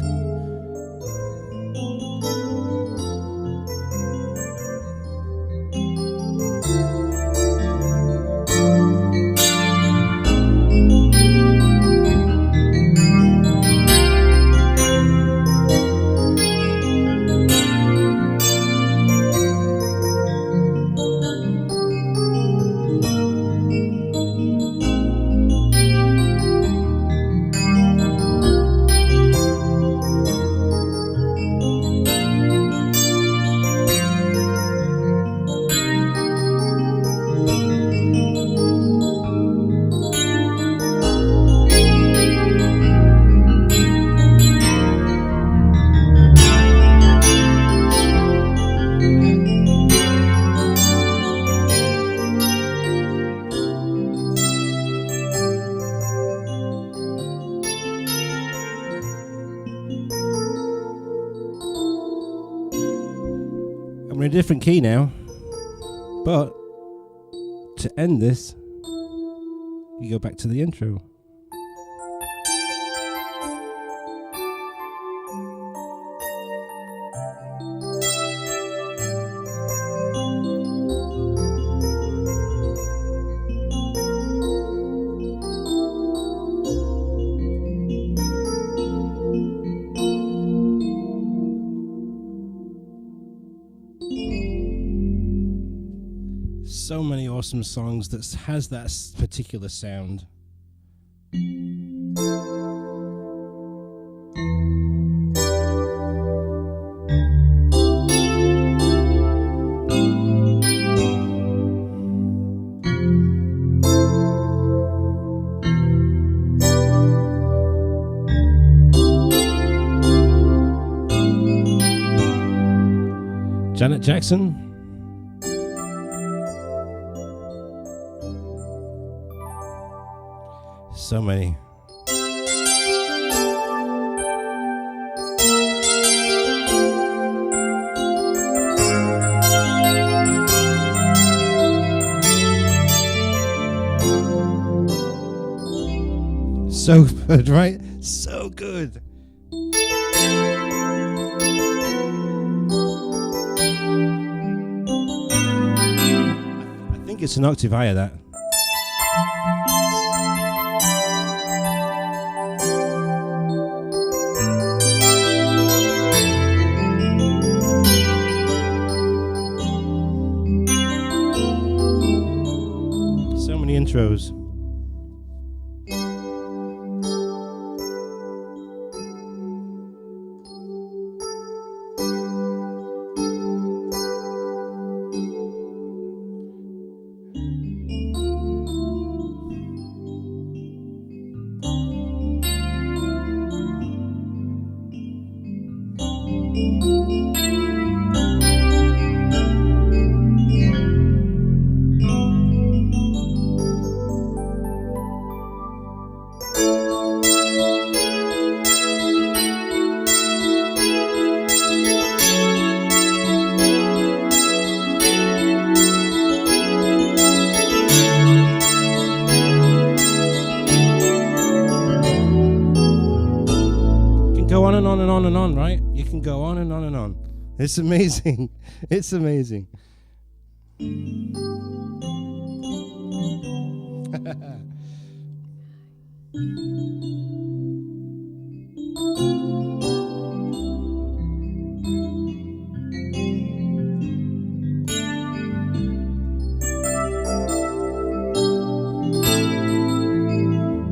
We're in a different key now, but to end this, you go back to the intro. So many awesome songs that has that particular sound. Janet Jackson. So many. So good, right? So good. I think it's an octave higher, that. So many intros. Right? You can go on and on and on. It's amazing. It's amazing.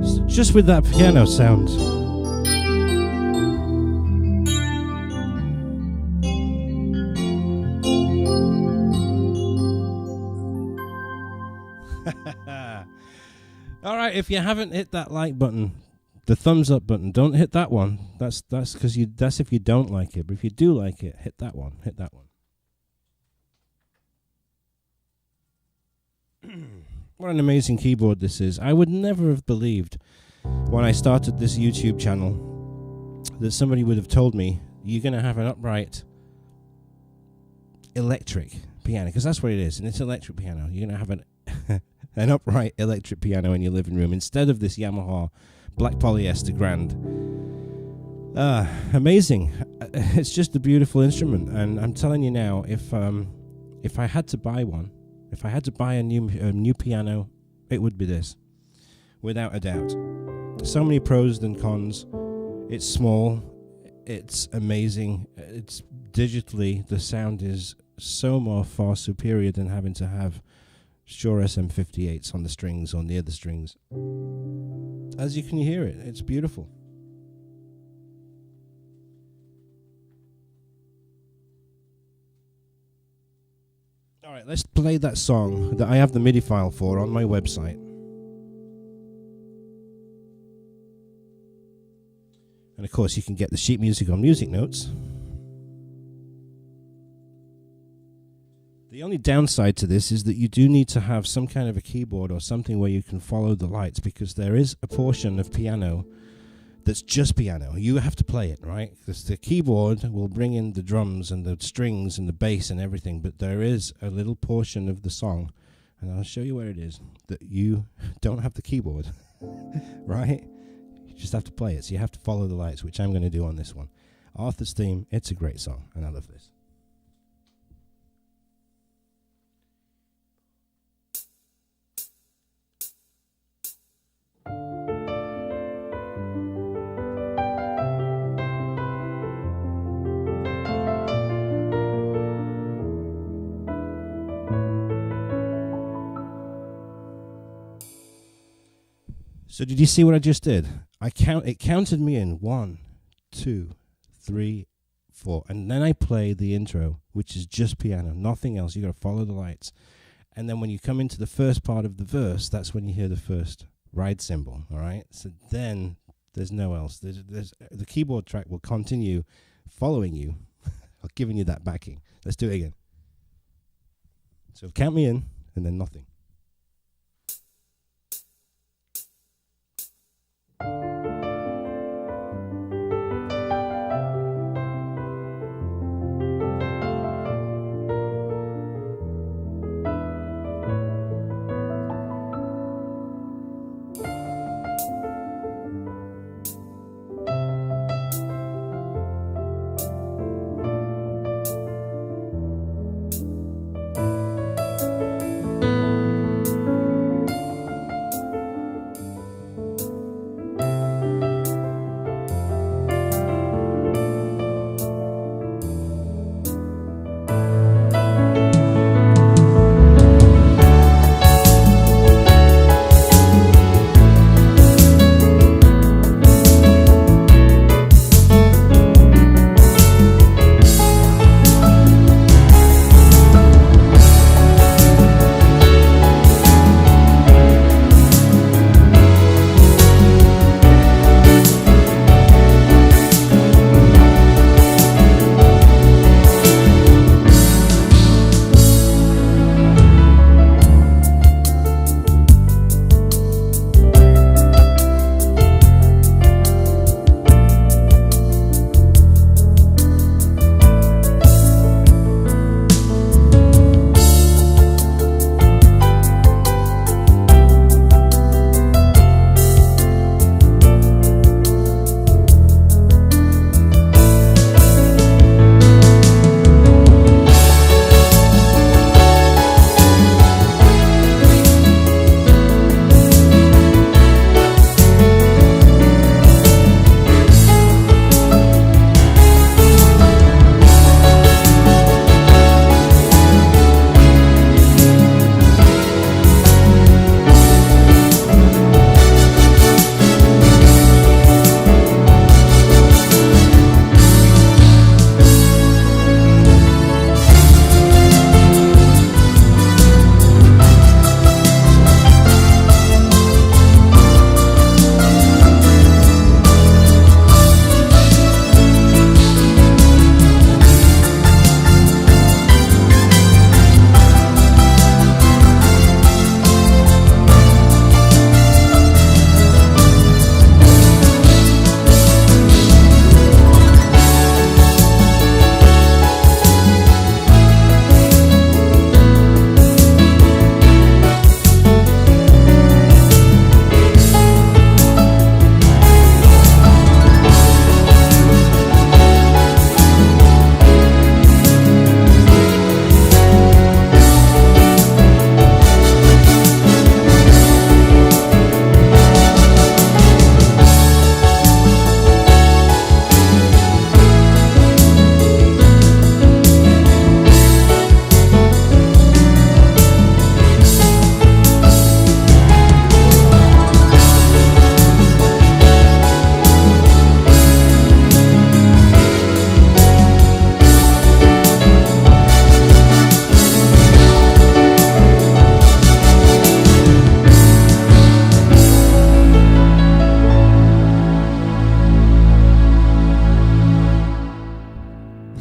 So just with that piano sound. All right, if you haven't hit that like button, the thumbs up button, don't hit that one. That's because that's if you don't like it. But if you do like it, hit that one. Hit that one. What an amazing keyboard this is. I would never have believed when I started this YouTube channel that somebody would have told me you're going to have an upright electric piano, because that's what it is, and it's electric piano. You're going to have an upright electric piano in your living room instead of this Yamaha black polyester Grand. Amazing. It's just a beautiful instrument, and I'm telling you now, if I had to buy one, if I had to buy a new piano, it would be this, without a doubt. So many pros than cons. It's small, it's amazing, it's digitally, the sound is so far superior than having to have Shure SM58s on the strings or near the strings. As you can hear it, it's beautiful. Alright, let's play that song that I have the MIDI file for on my website. And of course you can get the sheet music on Music Notes. The only downside to this is that you do need to have some kind of a keyboard or something where you can follow the lights, because there is a portion of piano that's just piano. You have to play it, right? Because the keyboard will bring in the drums and the strings and the bass and everything, but there is a little portion of the song, and I'll show you where it is, that you don't have the keyboard, right? You just have to play it, so you have to follow the lights, which I'm going to do on this one. Arthur's Theme, it's a great song, and I love this. So did you see what I just did? It counted me in 1, 2, 3, 4, and then I play the intro, which is just piano, nothing else. You got to follow the lights, and then when you come into the first part of the verse, that's when you hear the first ride cymbal. All right. So then there's no else. There's the keyboard track will continue following you, or giving you that backing. Let's do it again. So count me in, and then nothing.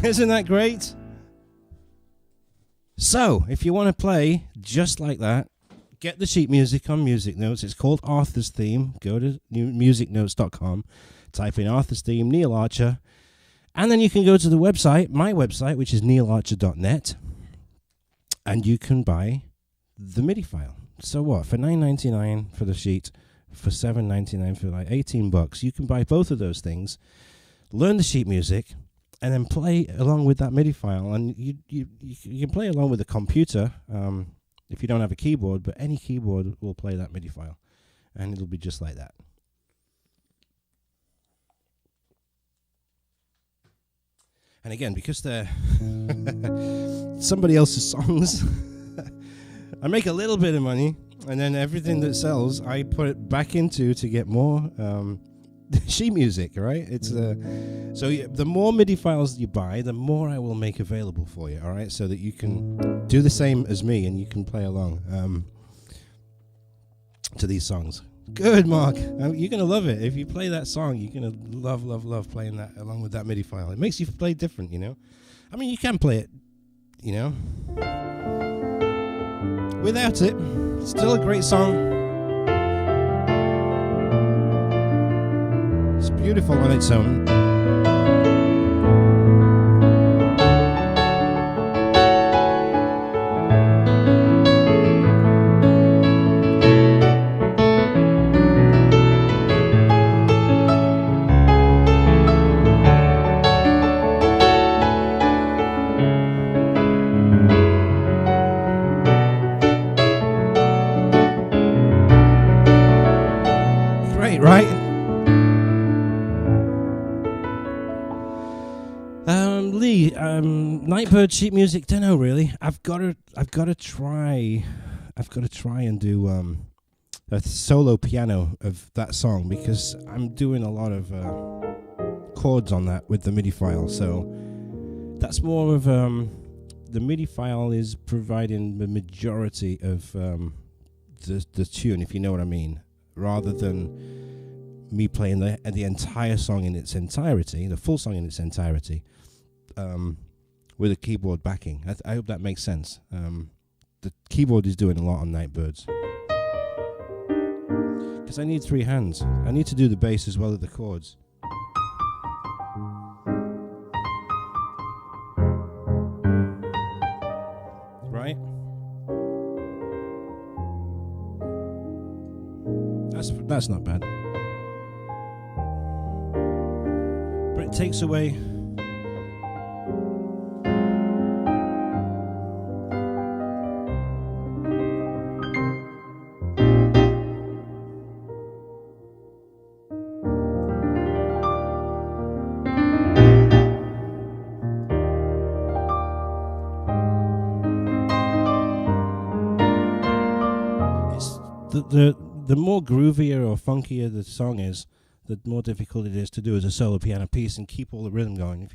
Isn't that great? So, if you want to play just like that, get the sheet music on Music Notes. It's called Arthur's Theme. Go to musicnotes.com, type in Arthur's Theme, Neil Archer, and then you can go to the website, my website, which is neilarcher.net, and you can buy the MIDI file. So what? For $9.99 for the sheet, for $7.99 for like $18, you can buy both of those things, learn the sheet music, and then play along with that MIDI file. And you can play along with a computer if you don't have a keyboard, but any keyboard will play that MIDI file, and it'll be just like that. And again, because they're somebody else's songs, I make a little bit of money, and then everything that sells, I put it back into to get more sheet music, right? It's so the more MIDI files you buy, the more I will make available for you, all right? So that you can do the same as me and you can play along to these songs. Good, Mark. You're going to love it. If you play that song, you're going to love playing that along with that MIDI file. It makes you play different, you know? I mean, you can play it, you know? Without it, it's still a great song. It's beautiful on its own. Great, right? Lee, Nightbird sheet music. Don't know really. I've got to try and do a solo piano of that song, because I'm doing a lot of chords on that with the MIDI file. So that's more of the MIDI file is providing the majority of the tune, if you know what I mean, rather than me playing the entire song in its entirety, the full song in its entirety. With a keyboard backing. I hope that makes sense. The keyboard is doing a lot on Nightbirds. Because I need three hands. I need to do the bass as well as the chords. Right? That's not bad. But it takes away... The more groovier or funkier the song is, the more difficult it is to do as a solo piano piece and keep all the rhythm going.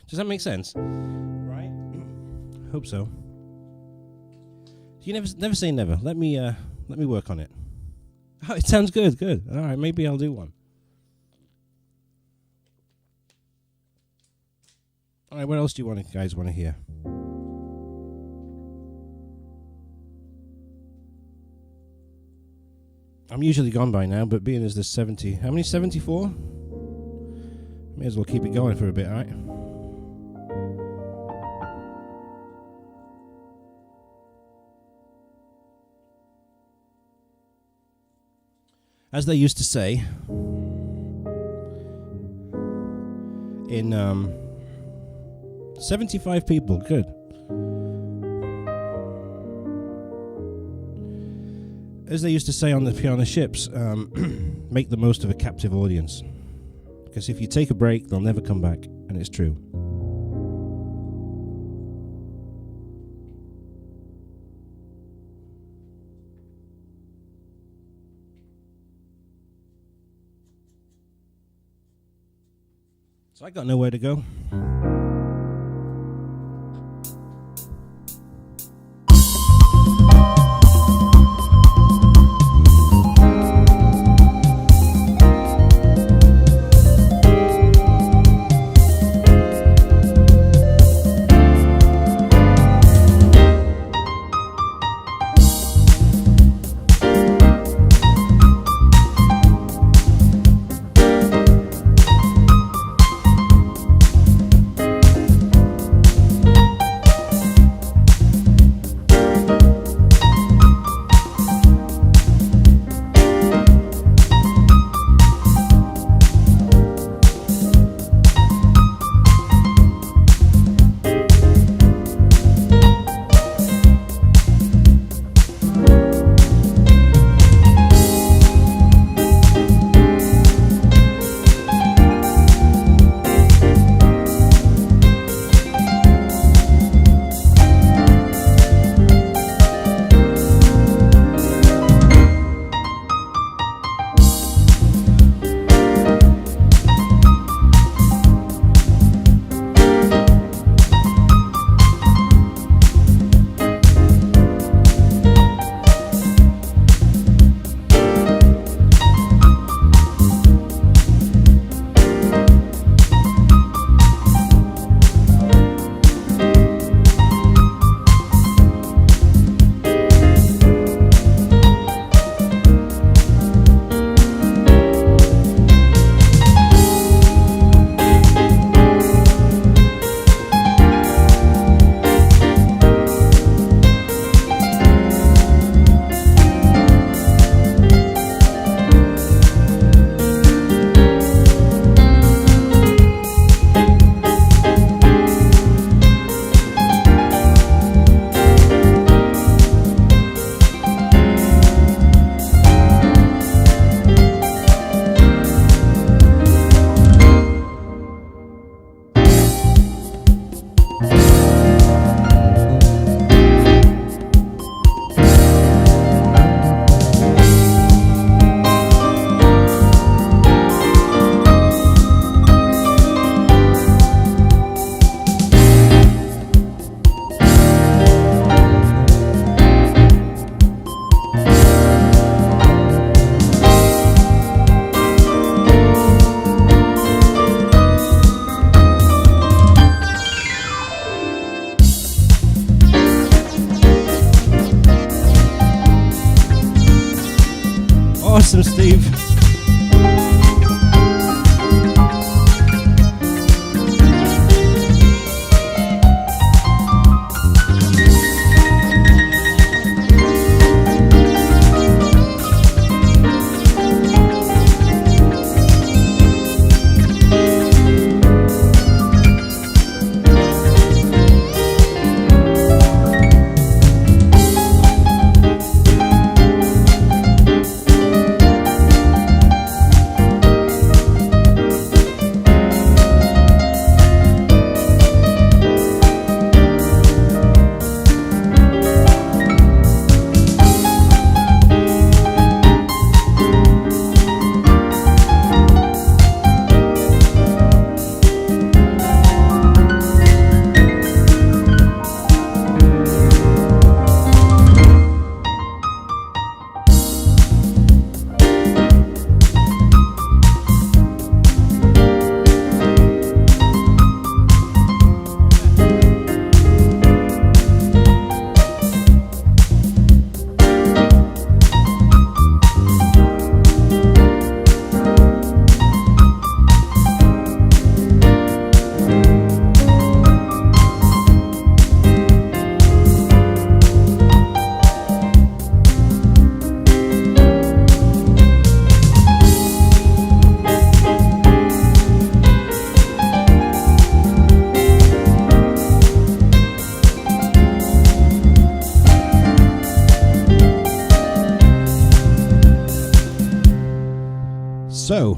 Does that make sense? Right? Hope so. You never say never. Let me work on it. Oh, it sounds good. Good. All right, maybe I'll do one. All right, what else do you guys want to hear? I'm usually gone by now, but being as there's 70... How many? 74? May as well keep it going for a bit, alright? As they used to say... In, 75 people, good. As they used to say on the piano ships, make the most of a captive audience. Because if you take a break, they'll never come back, and it's true. So I got nowhere to go. Awesome, Steve. So,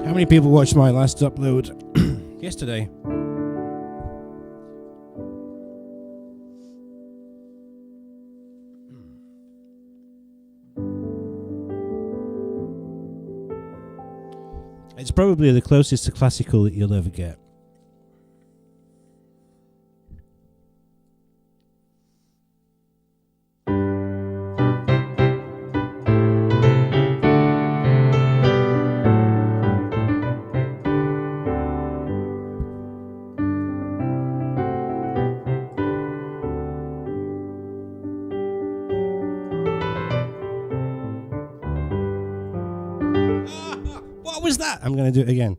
how many people watched my last upload yesterday? It's probably the closest to classical that you'll ever get. What was that? I'm going to do it again.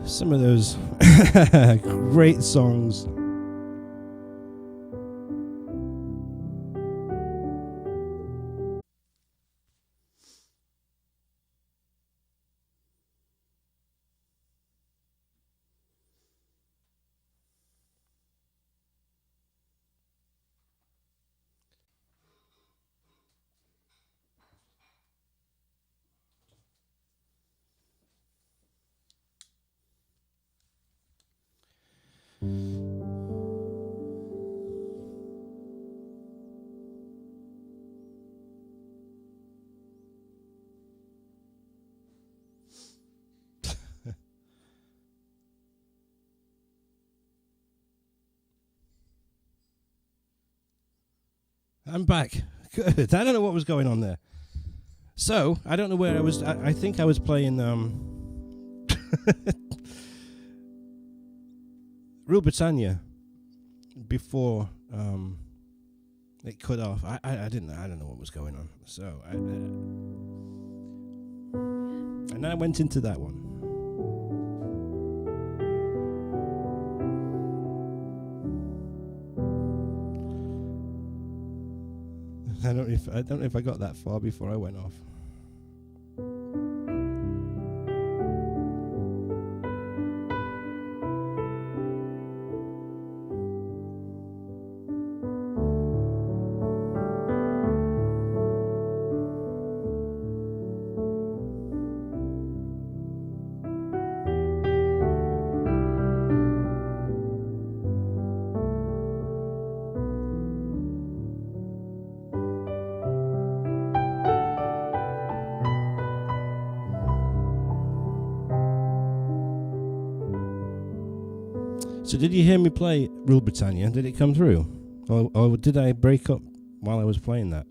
Some of those great songs. I'm back. Good. I don't know what was going on there. So, I don't know where I was. I think I was playing Rule Britannia before it cut off. I don't know what was going on. So, and then I went into that one. I don't know if I got that far before I went off. So did you hear me play Rule Britannia? Did it come through? Or did I break up while I was playing that?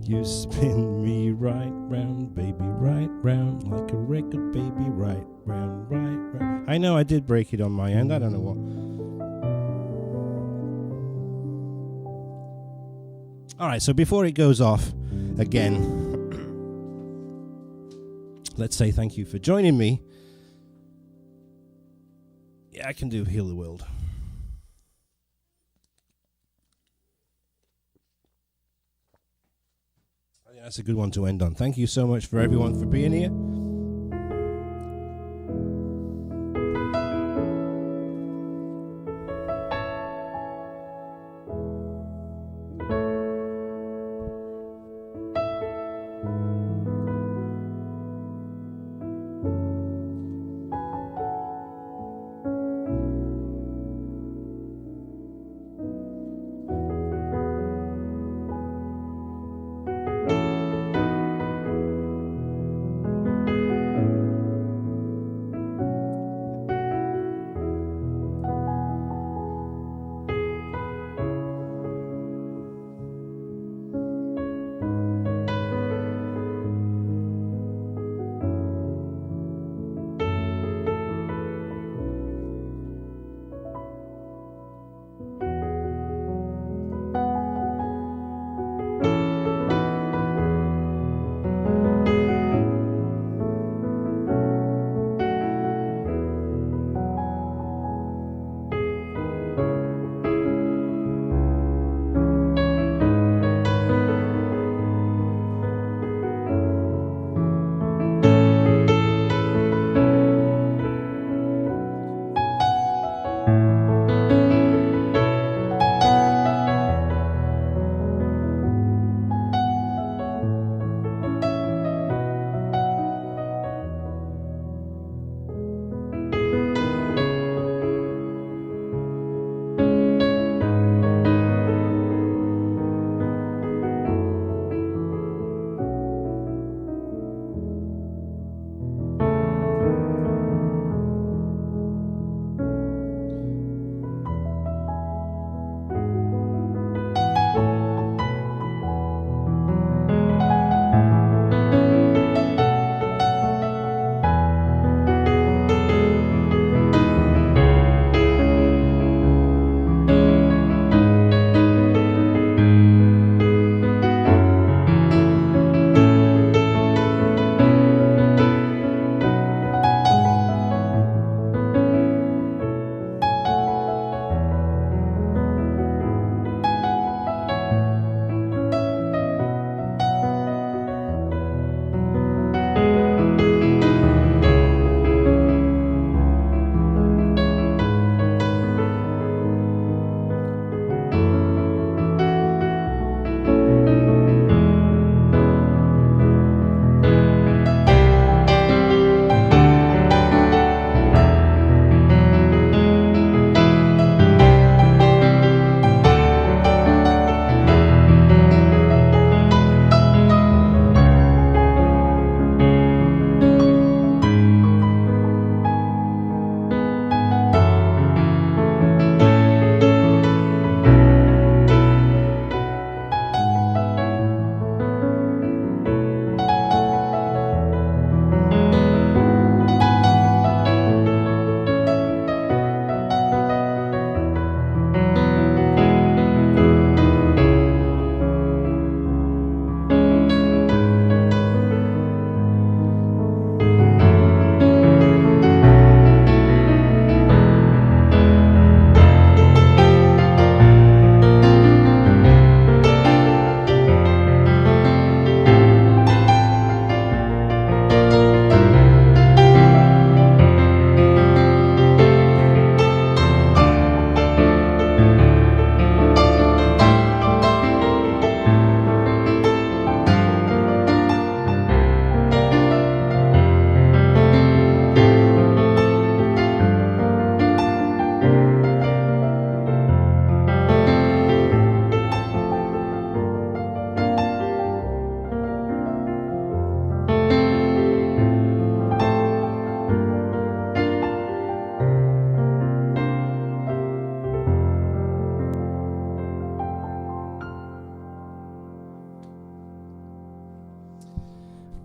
You spin me right round, baby, right round, like a record, baby, right round, right round. I know I did break it on my end, I don't know what. Alright, so before it goes off again, let's say thank you for joining me. Yeah, I can do Heal the World. That's a good one to end on. Thank you so much for everyone for being here.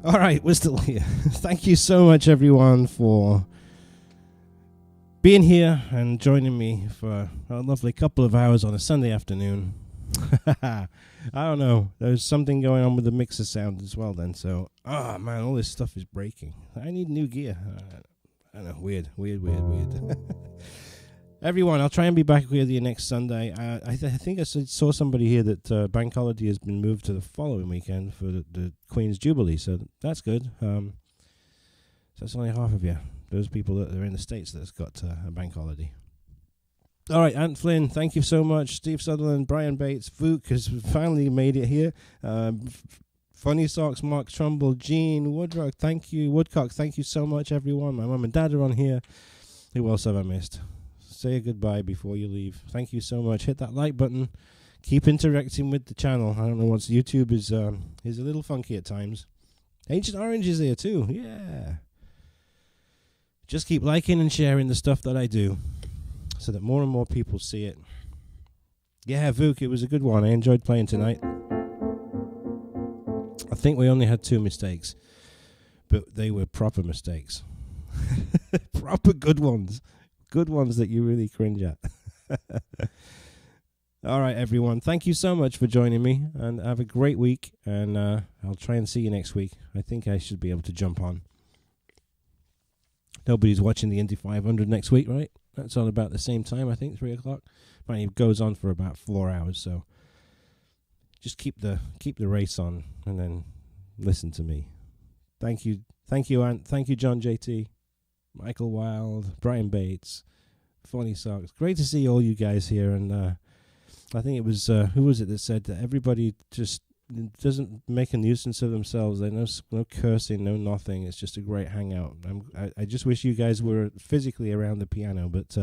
All right, we're still here. Thank you so much, everyone, for being here and joining me for a lovely couple of hours on a Sunday afternoon. I don't know. There's something going on with the mixer sound as well then. So, man, all this stuff is breaking. I need new gear. I don't know. Weird. Everyone, I'll try and be back with you next Sunday. I think I saw somebody here that Bank Holiday has been moved to the following weekend for the Queen's Jubilee. So that's good. So that's only half of you. Those people that are in the States that's got a Bank Holiday. All right, Ant Flynn, thank you so much. Steve Sutherland, Brian Bates, Vuk has finally made it here. Funny Socks, Mark Trumbull, Gene, Woodrock, thank you. Woodcock, thank you so much, everyone. My mum and dad are on here. Who else have I missed? Say a goodbye before you leave. Thank you so much. Hit that like button. Keep interacting with the channel. I don't know what's YouTube is a little funky at times. Ancient Orange is here too. Yeah. Just keep liking and sharing the stuff that I do, so that more and more people see it. Yeah, Vuk, it was a good one. I enjoyed playing tonight. I think we only had 2 mistakes, but they were proper mistakes. Proper good ones. Good ones that you really cringe at. All right, everyone. Thank you so much for joining me, and have a great week, and I'll try and see you next week. I think I should be able to jump on. Nobody's watching the Indy 500 next week, right? That's on about the same time, I think, 3 o'clock. But it goes on for about 4 hours, so just keep the race on and then listen to me. Thank you, Ant. Thank you, John JT, Michael Wild, Brian Bates, Funny Socks. Great to see all you guys here. And I think it was who was it that said that everybody just doesn't make a nuisance of themselves. There's no cursing, no nothing. It's just a great hangout. I just wish you guys were physically around the piano, but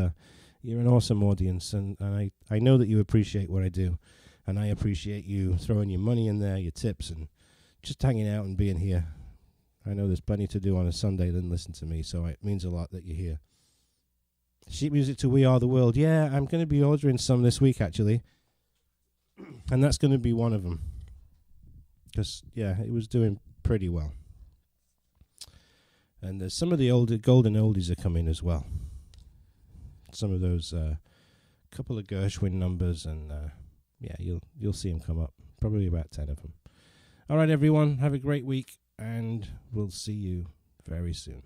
you're an awesome audience, and I know that you appreciate what I do, and I appreciate you throwing your money in there, your tips, and just hanging out and being here. I know there's plenty to do on a Sunday than listen to me, so it means a lot that you're here. Sheet music to We Are the World. Yeah, I'm going to be ordering some this week, actually, and that's going to be one of them. Because, yeah, it was doing pretty well. And there's some of the older golden oldies are coming as well. Some of those couple of Gershwin numbers, and yeah, you'll see them come up. Probably about 10 of them. All right, everyone, have a great week, and we'll see you very soon.